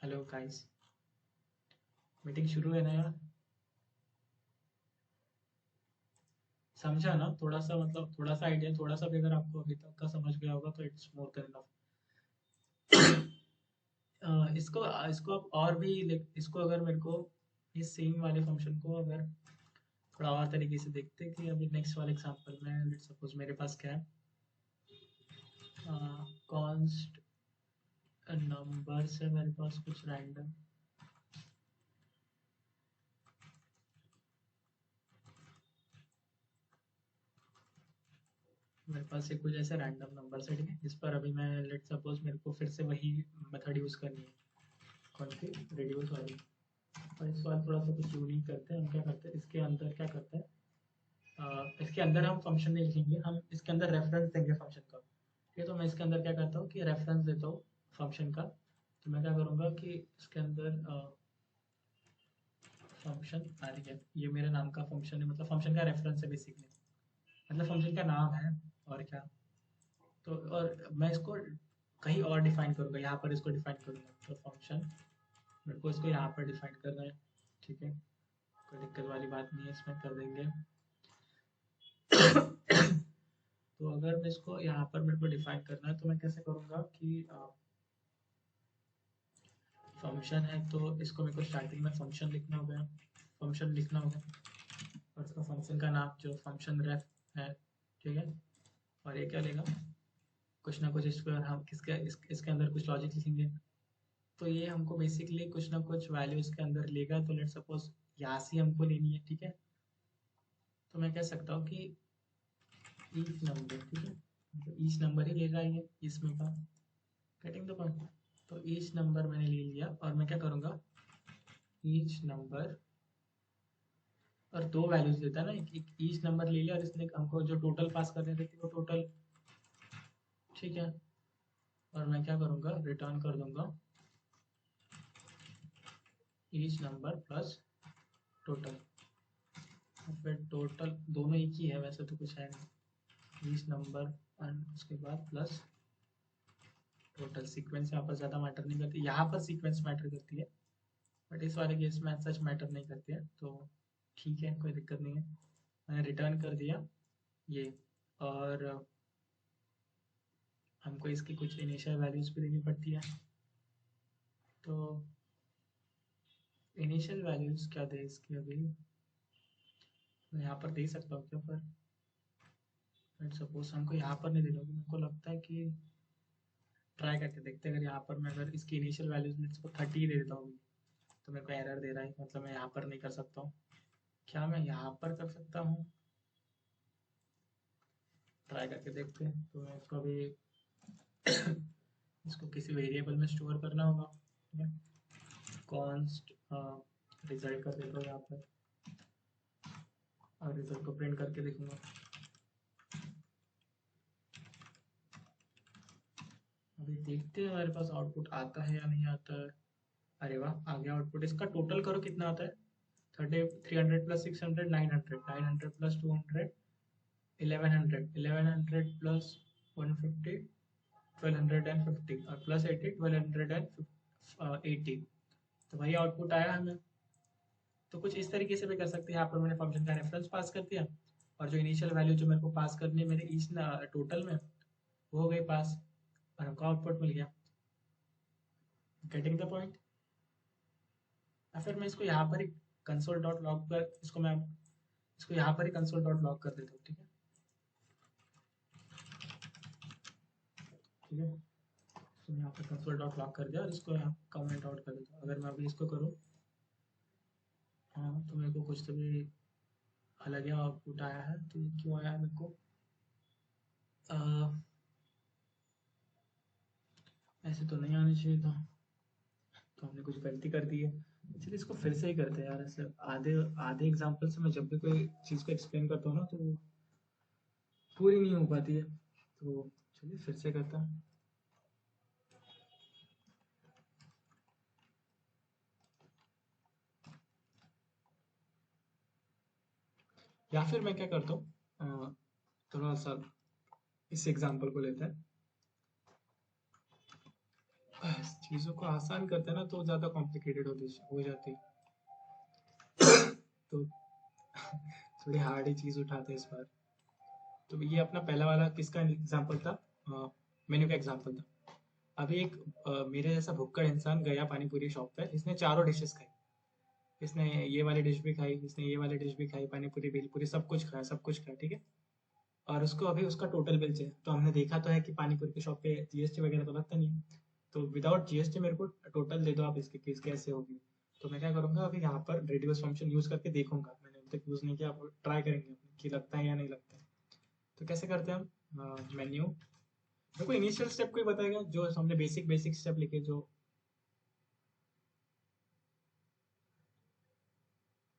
Speaker 1: हेलो गाइस, मीटिंग शुरू है ना यार? समझा ना थोड़ा सा, मतलब थोड़ा सा आइडिया, थोड़ा सा भी अगर आपको अभी तक का समझ गया होगा तो इट्स मोर देन इनफ। इसको इसको आप और भी इसको अगर मेरे को इस सेम वाले फंक्शन को अगर थोड़ा और तरीके से देखते हैं, कि अभी नेक्स्ट वाले एग्जांपल में लेट्स सपोज मेरे पास क्या है, कॉन्स्ट नंबर से मेरे पास कुछ रैंडम, मेरे पास एक कुछ ऐसे रैंडम नंबर सेट है जिस पर अभी मैं लेट सपोज मेरे को फिर से वही मेथड यूज करनी है, कौन सी, रिड्यूस वाली। और इस बार थोड़ा सा कुछ यूनिक करते हैं, हम क्या करते हैं इसके अंदर क्या करते हैं, इसके अंदर हम फंक्शन नहीं लिखेंगे, हम इसके अंदर रेफरेंस देंगे फंक्शन का, ठीक है। तो मैं इसके अंदर क्या करता हूँ कि रेफरेंस देता हूँ फंक्शन का, तो मैं क्या करूँगा कि इसके अंदर फंक्शन आ रही है, ये मेरे नाम का फंक्शन है, मतलब फंक्शन का रेफरेंस है बेसिकली, मतलब फंक्शन का नाम है, और क्या। तो और मैं इसको कहीं और डिफाइन करूँगा, यहाँ पर इसको डिफाइन करूँगा, तो फंक्शन मेरे को इसको यहाँ पर डिफाइन करना है, ठीक है। कोई दिक्कत वाली बात नहीं है, इसमें कर देंगे। तो अगर मैं इसको यहाँ पर मेरे को डिफाइन करना है, तो मैं कैसे करूँगा कि फंक्शन है, तो इसको मेरे को स्टार्टिंग में फंक्शन लिखना होगा, फंक्शन लिखना होगा, और इसका फंक्शन का नाम जो फंक्शन रेफ है, ठीक है। और ये क्या लेगा, कुछ ना कुछ इस पर हम इसके अंदर कुछ लॉजिक लिखेंगे, तो ये हमको बेसिकली कुछ ना कुछ वैल्यू इसके अंदर लेगा, तो लेट सपोज यहाँ से हमको लेनी है, ठीक है। तो मैं कह सकता हूँ कि ईच नंबर, ठीक है, तो ईच नंबर ही ले रहा है ये इसमें का, गेटिंग द पॉइंट। तो ईच नंबर मैंने ले लिया, और मैं क्या करूँगा, ईच नंबर, और दो वैल्यूज देता है ना, एक ईच नंबर ले लिया, और इसने हमको जो टोटल पास करने थे वो टोटल, ठीक है। और मैं क्या करूँगा, रिटर्न कर दूंगा ईच नंबर प्लस टोटल, फिर टोटल दोनों एक ही है वैसे तो, कुछ है नहीं, ईच नंबर एंड उसके बाद प्लस टोटल। सीक्वेंस यहाँ पर ज़्यादा मैटर नहीं करती, यहाँ पर सीक्वेंस मैटर करती है, बट इस वाले केस में सच मैटर नहीं करती है, तो ठीक है, कोई दिक्कत नहीं है। मैंने रिटर्न कर दिया ये, और हमको इसकी कुछ इनिशियल वैल्यूज भी देनी पड़ती है, तो इनिशियल वैल्यूज क्या दे इसकी, अभी मैं यहाँ पर दे सकता हूँ क्या, पर सपोज हमको यहाँ पर नहीं देना, मेरे को लगता है कि ट्राई करके देखते हैं, अगर यहाँ पर मैं अगर इसकी इनिशियल वैल्यूज में इसको 30 दे देता हूँ, तो मेरे को एरर दे रहा है, मतलब मैं यहाँ पर नहीं कर सकता हूँ, क्या मैं यहाँ पर कर सकता हूँ, ट्राई करके देखते हैं। तो मैं इसको अभी इसको किसी वेरिएबल में स्टोर करना होगा, ठीक है। कॉन्स्ट रिजल्ट कर देता हूँ यहाँ पर और रिजल्ट को प्रिंट करके देखूंगा। अभी देखते हैं हमारे पास आउटपुट आता है या नहीं आता है। अरे वाह, आ गया आउटपुट। इसका टोटल करो कितना आता है। 300 प्लस 600 900, 900 प्लस 200 1100, 1100 प्लस 150 1250 और प्लस 80 1280। तो भाई आउटपुट आया हमें। तो कुछ इस तरीके से भी कर सकते हैं। यहाँ पर मैंने फंक्शन का रेफरेंस पास कर दिया और जो इनिशियल वैल्यू जो मेरे को पास करनी है मेरे ईच टोटल में, वो हो गई पास और हमको आउटपुट मिल गया। Getting the point. या फिर मैं इसको यहाँ पर ही कंसोल डॉट लॉग पर इसको यहाँ पर ही कंसोल डॉट लॉग कर देता हूँ, ठीक है। ठीक है, तो यहाँ पर कंसोल डॉट लॉग कर दिया और इसको यहाँ कमेंट आउट कर देता हूँ। अगर मैं अभी इसको करूँ, हाँ, तो मेरे को कुछ तो भी अलग ही आउटपुट आया है। तो ये क्यों आया है मेरे को? ऐसे तो नहीं आना चाहिए था, तो हमने कुछ गलती कर दी है। चलिए इसको फिर से ही करते हैं यार। ऐसे आधे आधे एग्जाम्पल से मैं जब भी कोई चीज़ को एक्सप्लेन करता हूँ ना, तो वो पूरी नहीं हो पाती है। तो चलिए फिर से करता हूँ। या फिर मैं क्या करता हूँ, थोड़ा सा इस एग्जाम्पल को लेते हैं। चीज़ों को आसान करते हैं ना तो ज़्यादा कॉम्प्लिकेटेड हो जाती है। तो थोड़ी हार्ड ही चीज़ उठाते हैं इस बार। तो ये अपना पहला वाला किसका एग्जाम्पल था? मेन्यू का एग्जाम्पल था। अभी एक मेरे जैसा भुक्कड़ इंसान गया पानी पूरी शॉप पे, इसने चारों डिशेस खाई। इसने ये वाली डिश भी खाई, इसने ये वाली डिश भी खाई, पानी पूरी भेलपूरी सब कुछ खाया, सब कुछ खाया, ठीक है। और उसको अभी उसका टोटल बिल चाहिए। तो हमने देखा तो है कि पानी पूरी की शॉप पे जीएसटी वगैरह तो लगता नहीं है। तो विदाउट जीएसटी मेरे को टोटल दे दो आप, इसकी फीस कैसे होगी। तो मैं क्या करूंगा, अभी यहाँ पर रेडियस फंक्शन यूज करके देखूंगा। मैंने अभी तक यूज नहीं किया, आप ट्राई करेंगे कि लगता है या नहीं लगता है। तो कैसे करते हैं हम? मेन्यू, मेरे को इनिशियल स्टेप कोई बताएगा जो हमने बेसिक बेसिक स्टेप लिखे, जो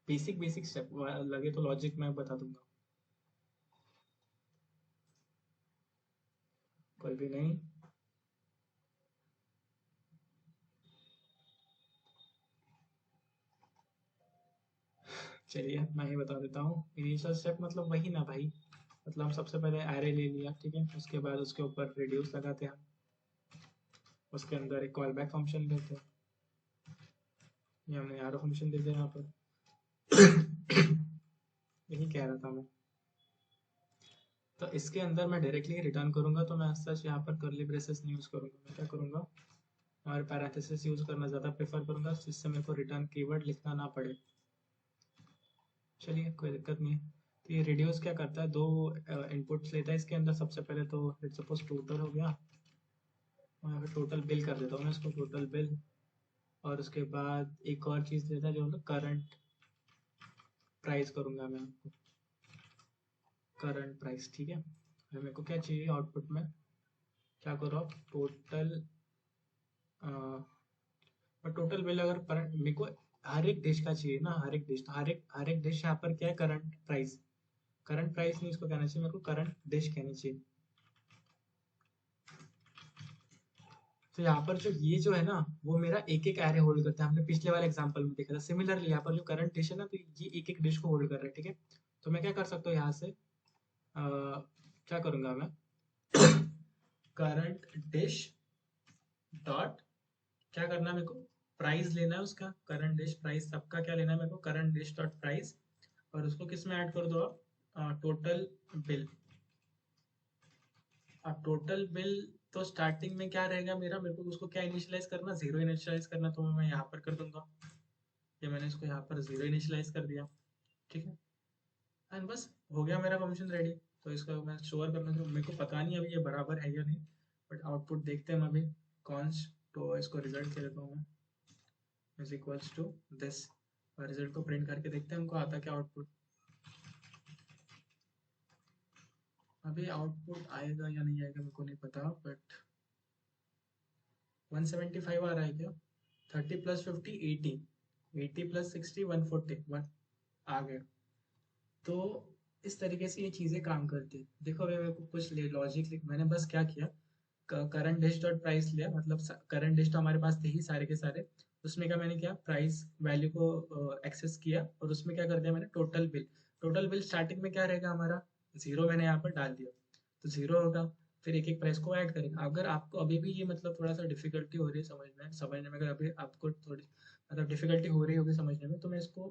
Speaker 1: बेसिक बेसिक स्टेप लगे तो लॉजिक मैं बता दूंगा। कोई भी नहीं। चलिए मैं ही बता देता हूँ। इनिशियल स्टेप मतलब वही ना भाई, मतलब हम सबसे पहले एरे ले लिया, ठीक है। उसके बाद उसके ऊपर रेडियस लगाते हैं हम, उसके अंदर एक कॉल बैक फंक्शन लेते हैं। ये हमने एरो फंक्शन दे दिया यहाँ पर। यही कह रहा था मैं। तो इसके अंदर मैं डायरेक्टली रिटर्न करूंगा, तो मैं सच यहाँ पर कर्ली ब्रेसेस नहीं यूज करूंगा। मैं क्या करूंगा, और पैरेंथेसिस यूज करना ज़्यादा प्रेफर करूंगा, जिससे मेरे को रिटर्न कीवर्ड लिखना ना पड़े। चलिए कोई दिक्कत नहीं है। तो ये रेडियस क्या करता है, दो इनपुट्स लेता है इसके अंदर। सबसे पहले तो लेट्स सपोज टोटल हो गया, और यहाँ पे टोटल बिल कर देता हूँ मैं इसको, टोटल बिल। और उसके बाद एक और चीज़ लेता है जो मतलब करंट प्राइस करूँगा मैं आपको, करंट प्राइस, ठीक है। और मेरे को क्या चाहिए आउटपुट में, क्या करो आप, टोटल और टोटल बिल। अगर मेरे को हर एक डिश का चाहिए ना, हर एक डिश, तो हर एक डिश यहाँ पर क्या है, करंट प्राइस। करंट प्राइस नहीं इसको कहना चाहिए, मेरे को करंट डिश कहनी चाहिए। तो यहाँ पर जो ये जो है ना, वो मेरा एक एक एरे होल्ड करता है। हमने पिछले वाले एग्जांपल में देखा था। सिमिलरली यहाँ पर जो करंट डिश है ना, तो ये एक एक डिश को होल्ड कर रहा है, ठीक है। तो मैं क्या कर सकता हूँ यहाँ से, क्या करूंगा मैं, करंट डिश डॉट, क्या करना है मेरे को, प्राइस लेना है उसका, करंट डिश प्राइस सबका क्या लेना है मेरे को, करंट डिश डॉट प्राइस। और उसको किस में ऐड कर दो आप, टोटल बिल। अब टोटल बिल, तो स्टार्टिंग में क्या रहेगा मेरे को उसको क्या इनिशियलाइज करना, जीरो इनिशियलाइज करना। तो मैं यहाँ पर कर दूंगा, ये मैंने इसको यहाँ पर जीरो इनिशियलाइज कर दिया, ठीक है। एंड बस हो गया मेरा फंक्शन रेडी। तो इसको मैं स्टोर करना चाहूँ, मेरे को पता नहीं अभी ये बराबर है या नहीं, बट आउटपुट देखते हैं हम अभी। कॉन्स्ट, तो इसको रिजल्ट दे देता हूँ मैं, इज इक्वल्स टू दिस। और रिजल्ट को प्रिंट करके देखते हैं हमको आता क्या आउटपुट। अभी आउटपुट आएगा या नहीं आएगा मेरे को नहीं पता, बट 175 आ रहा है क्या? 30 प्लस 50 80, 80 प्लस 60 140 1 आ गया। तो इस तरीके से ये चीज़ें काम करती है। देखो अभी मेरे को कुछ लॉजिक मैंने बस क्या किया, करंट डिश डॉट प्राइस लिया, मतलब करंट डिश तो हमारे पास थे ही सारे के सारे। उसमें क्या मैंने किया, प्राइस वैल्यू को एक्सेस किया और उसमें क्या कर दिया मैंने, total bill. Total bill starting में क्या रहेगा हमारा, जीरो मैंने यहाँ पर डाल दिया, तो जीरो होगा। फिर एक एक प्राइस को ऐड करेंगे। अगर आपको अभी भी ये मतलब थोड़ा सा डिफिकल्टी हो रही है समझने में, अगर अभी आपको थोड़ी मतलब डिफिकल्टी हो रही होगी समझने में, तो मैं इसको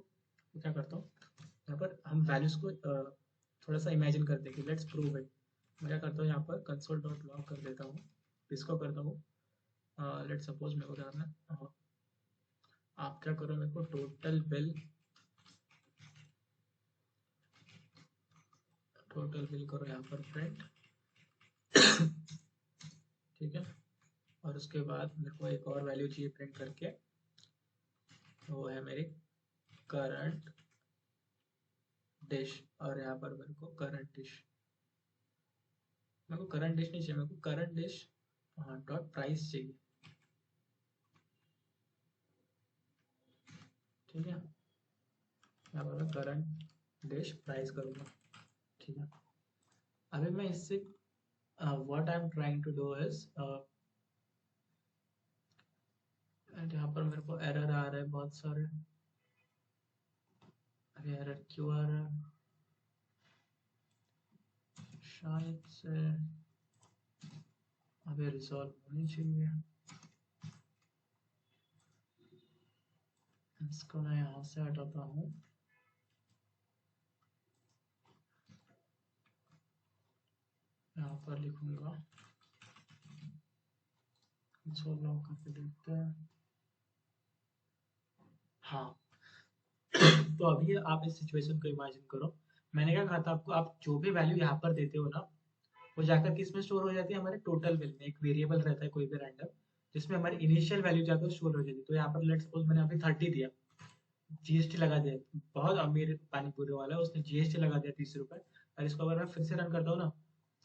Speaker 1: क्या करता हूँ, यहाँ पर हम वैल्यूज को थोड़ा सा इमेजिन करते हैं कि लेट्स प्रूव इट। मैं क्या करता हूँ, यहाँ पर कंसोल डॉट लॉग कर देता हूँ, इसको करता हूँ, लेट सपोज मेरे को क्या करना है, आप क्या करो, मेरे को टोटल बिल करो यहाँ पर प्रिंट, ठीक है। और उसके बाद मेरे को एक और वैल्यू चाहिए प्रिंट करके, वो है मेरी करंट डिश। और यहाँ पर मेरे को करंट डिश, मेरे को करंट डिश नहीं चाहिए, मेरे को करंट डिश डॉट प्राइस चाहिए, ठीक है। यहाँ पर मैं करंट डिश प्राइस करूँगा, ठीक है। अभी मैं इससे what I am trying to do is, यहाँ पर मेरे को एरर आ रहा है बहुत सारे। अरे एरर क्यों आ रहा है, शायद से अभी रिजॉल्व होनी चाहिए। इसको मैं यहाँ से हटाता हूँ, यहाँ पर लिखूंगा, कंसोल लॉग करके देखते हैं। हाँ, तो अभी आप इस सिचुएशन को इमेजिन करो, मैंने क्या कहा था आपको, आप जो भी वैल्यू यहाँ पर देते हो ना, वो जाकर किस में स्टोर हो जाती है, हमारे टोटल बिल में। एक वेरिएबल रहता है कोई भी रैंडम, जिसमें हमारी इनिशियल वैल्यू जाकर स्टोर हो जाती है। तो यहाँ पर लेट्स सपोज मैंने अभी 30 दिया, जीएसटी लगा दिया, बहुत अमीर पानी पूरी वाला है, उसने जीएसटी लगा दिया 30 रुपए। और इसको अगर मैं फिर से रन करता हूँ ना,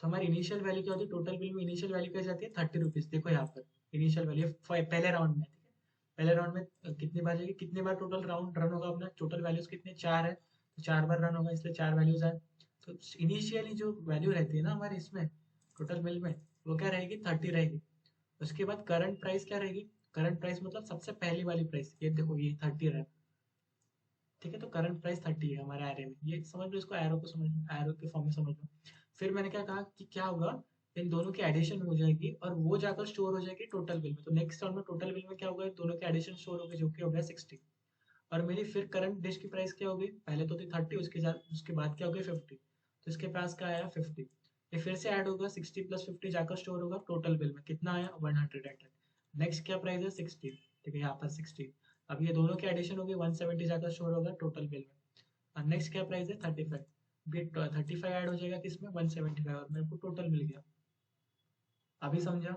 Speaker 1: तो हमारी इनिशियल वैल्यू क्या होती है, टोटल बिल में इनिशियल वैल्यू क्या जाती है, 30 रुपीज। देखो यहाँ पर इनिशियल वैल्यू पहले राउंड में, ठीक है। पहले राउंड में कितनी बार जाएगी, कितने बार टोटल राउंड रन होगा अपना, टोटल वैल्यूज कितने, 4 है, तो 4 बार रन होगा, इसलिए 4 वैल्यूज आए। तो इनिशियली जो वैल्यू रहती है ना हमारी इसमें टोटल बिल में, वो क्या रहेगी, 30 रहेगी। उसके बाद करंट प्राइस क्या रहेगी, करंट प्राइस मतलब सबसे पहली वाली प्राइस, ये देखो ये 30 रहा, ठीक है। तो करंट प्राइस 30 है हमारे एरे में, ये समझ लो, इसको एरो को समझ लो, एरो के फॉर्म में समझ लो। फिर मैंने क्या कहा कि क्या होगा, इन दोनों की एडिशन हो जाएगी और वो जाकर स्टोर हो जाएगी टोटल बिल में। तो नेक्स्ट राउंड में टोटल बिल में क्या होगा, इन दोनों के एडिशन स्टोर होगी, जो कि हो गया 60। और मेरी फिर करंट डिश की प्राइस क्या होगी, पहले तो थी 30, उसके बाद क्या हो गई 50। तो इसके पास क्या आया 50, ये फिर से ऐड होगा, 60 प्लस 50 जाकर स्टोर होगा टोटल बिल में, कितना आया 110। नेक्स्ट क्या प्राइस है 60, ठीक है, यहाँ पर 60। अब ये दोनों की एडिशन होगी, 170 जाकर स्टोर होगा टोटल बिल में। और नेक्स्ट क्या प्राइस है 35, भी 35 ऐड हो जाएगा किसमें 175, और मेरे को टोटल मिल गया। अभी समझा?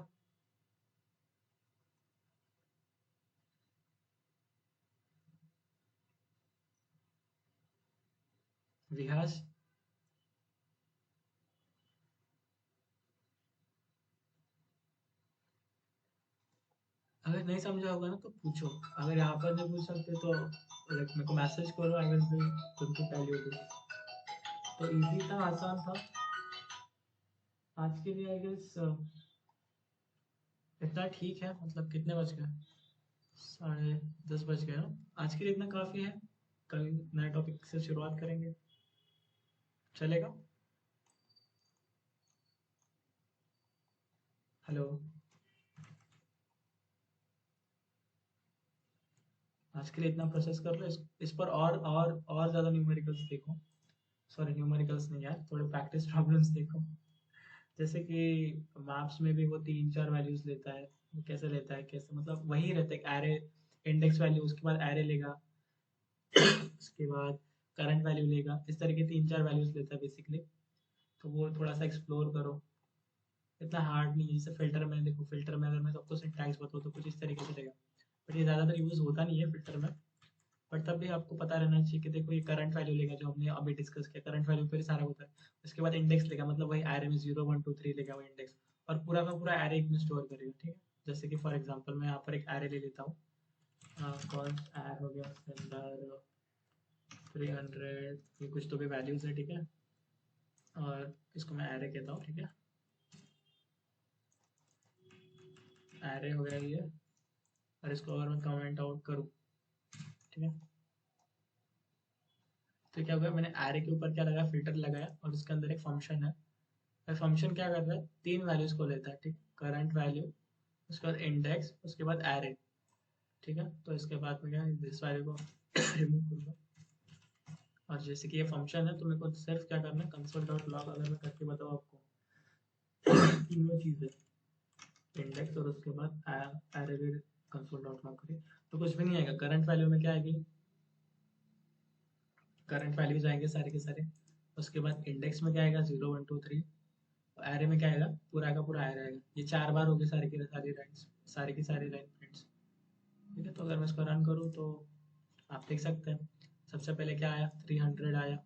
Speaker 1: विहास, अगर नहीं समझा होगा ना तो पूछो, अगर यहाँ पर नहीं पूछ सकते तो लाइक मेरे को मैसेज करो, I will be good to tell you this. तो इजी था, आसान था आज के लिए, आई गेस इतना ठीक है। मतलब कितने बज गए, 10:30 बज गए ना, आज के लिए इतना काफ़ी है। कल नए टॉपिक से शुरुआत करेंगे, चलेगा? हेलो, आज के लिए इतना प्रोसेस कर लो, इस पर और ज़्यादा न्यूमेरिकल्स देखो, सॉरी न्यूमेरिकल्स नहीं यार, थोड़े प्रैक्टिस प्रॉब्लम्स देखो। जैसे कि मैप्स में भी वो 3-4 वैल्यूज लेता है, वो कैसे लेता है, कैसे मतलब वही रहता है, एरे इंडेक्स वैल्यू, उसके बाद एरे लेगा, उसके बाद करंट वैल्यू लेगा, इस तरह के 3-4 वैल्यूज लेता है बेसिकली। तो वो थोड़ा सा एक्सप्लोर करो, इतना हार्ड नहीं है। जैसे फिल्टर में देखो, फिल्टर में अगर मैं सबको सिंटैक्स बताऊँ तो कुछ इस तरीके से रहेगा, बट ये ज़्यादातर यूज़ होता नहीं है फिल्टर में। बट तब भी आपको पता रहना चाहिए कि देखो ये करंट वैल्यू लेगा, जो हमने अभी डिस्कस किया, करंट वैल्यू पर सारा होता है। उसके बाद इंडेक्स लेगा, मतलब वही एरे में 0 1 2 3 लेगा वो इंडेक्स, और पूरा का पूरा एरे में स्टोर करेगा, ठीक है। जैसे कि फॉर एग्जांपल मैं यहाँ पर एक एरे ले लेता हूँ, कॉस्ट एर हो गया, उसके अंदर 300 ये कुछ तो भी वैल्यूज है, ठीक है, और इसको मैं एरे कहता हूँ, ठीक है, एरे हो गया ये, और इसको अगर मैं कमेंट आउट करूँ, ठीक है, तो क्या होगा, मैंने एरे के ऊपर क्या लगाया, फिल्टर लगाया, और उसके अंदर एक फंक्शन है, फंक्शन क्या कर रहा है, 3 वैल्यूज को लेता है, ठीक, करंट वैल्यू, उसके बाद इंडेक्स, उसके बाद एरे, ठीक है, तो इसके बाद मैं क्या दिस वैल्यू को रिमूव करूँगा, और जैसे कि ये फंक्शन है तो मेरे को सिर्फ क्या करना है, कंसोल डॉट लॉग अगर मैं करके बताऊँ आपको, तीनों चीज़ें, इंडेक्स और उसके बाद एरे भी कंसोल डॉट लॉग करिए, तो कुछ भी नहीं आएगा, करंट वैल्यू में क्या आएगी, करंट वैल्यूज आएंगे सारे के सारे, उसके बाद इंडेक्स में क्या आएगा, 0 1 2 3, एरे में क्या आएगा, पूरा का पूरा एरे आएगा, ये 4 बार हो गए सारी की सारी लाइन्स, सारी की सारी लाइन प्रिंट्स, ठीक है, तो अगर मैं इसको रन करूँ तो आप देख सकते हैं, सबसे पहले क्या आया, 300 आया,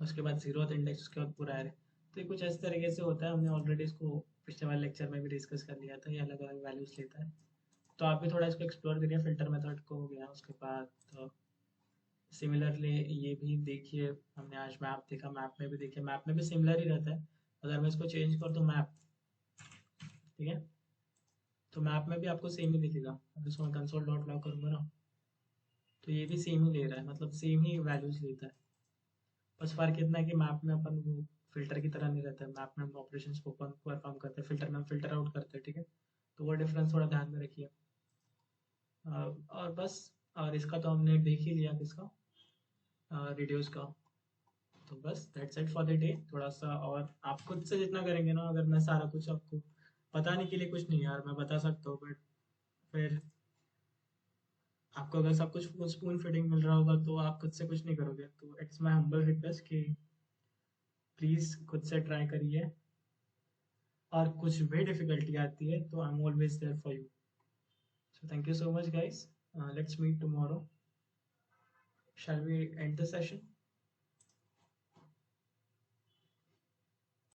Speaker 1: उसके बाद 0th इंडेक्स, उसके बाद पूरा एरे, तो ये कुछ इस तरीके से होता है, हमने ऑलरेडी इसको पिछले वाले लेक्चर में भी डिस्कस कर लिया था, ये अलग अलग वैल्यूज लेता है, तो आप भी थोड़ा इसको एक्सप्लोर करिए, फिल्टर मेथड को हो गया, उसके बाद सिमिलरली ये भी देखिए, हमने आज मैप देखा, मैप में भी देखिए, मैप में भी सिमिलर ही रहता है, अगर मैं इसको चेंज कर दूँ मैप, ठीक है, तो मैप में भी आपको सेम ही दिखेगा, अगर इसको मैं कंसोल डॉट लॉग करूँगा ना, तो ये भी सेम ही ले रहा है, मतलब सेम ही वैल्यूज लेता है, बस फर्क इतना है कि मैप में अपन वो फिल्टर की तरह नहीं रहता है, मैप में हम ऑपरेशंस को परफॉर्म करते हैं, फिल्टर में हम फिल्टर आउट करते हैं, ठीक है, तो वो डिफरेंस थोड़ा ध्यान में रखिए, और बस, और इसका तो हमने देख ही लिया, किसका, रिड्यूस का, तो बस that's it for the day, थोड़ा सा और आप खुद से जितना करेंगे ना, अगर मैं सारा कुछ आपको बताने के लिए कुछ नहीं यार, मैं बता सकता हूँ, बट फिर आपको अगर सब कुछ स्पून फीडिंग मिल रहा होगा तो आप खुद से कुछ नहीं करोगे, तो इट्स माई हम्बल रिक्वेस्ट कि प्लीज़ खुद से ट्राई करिए, और कुछ भी डिफिकल्टी आती है तो I am always there for you, so thank you so much guys, let's meet tomorrow, shall we end the session.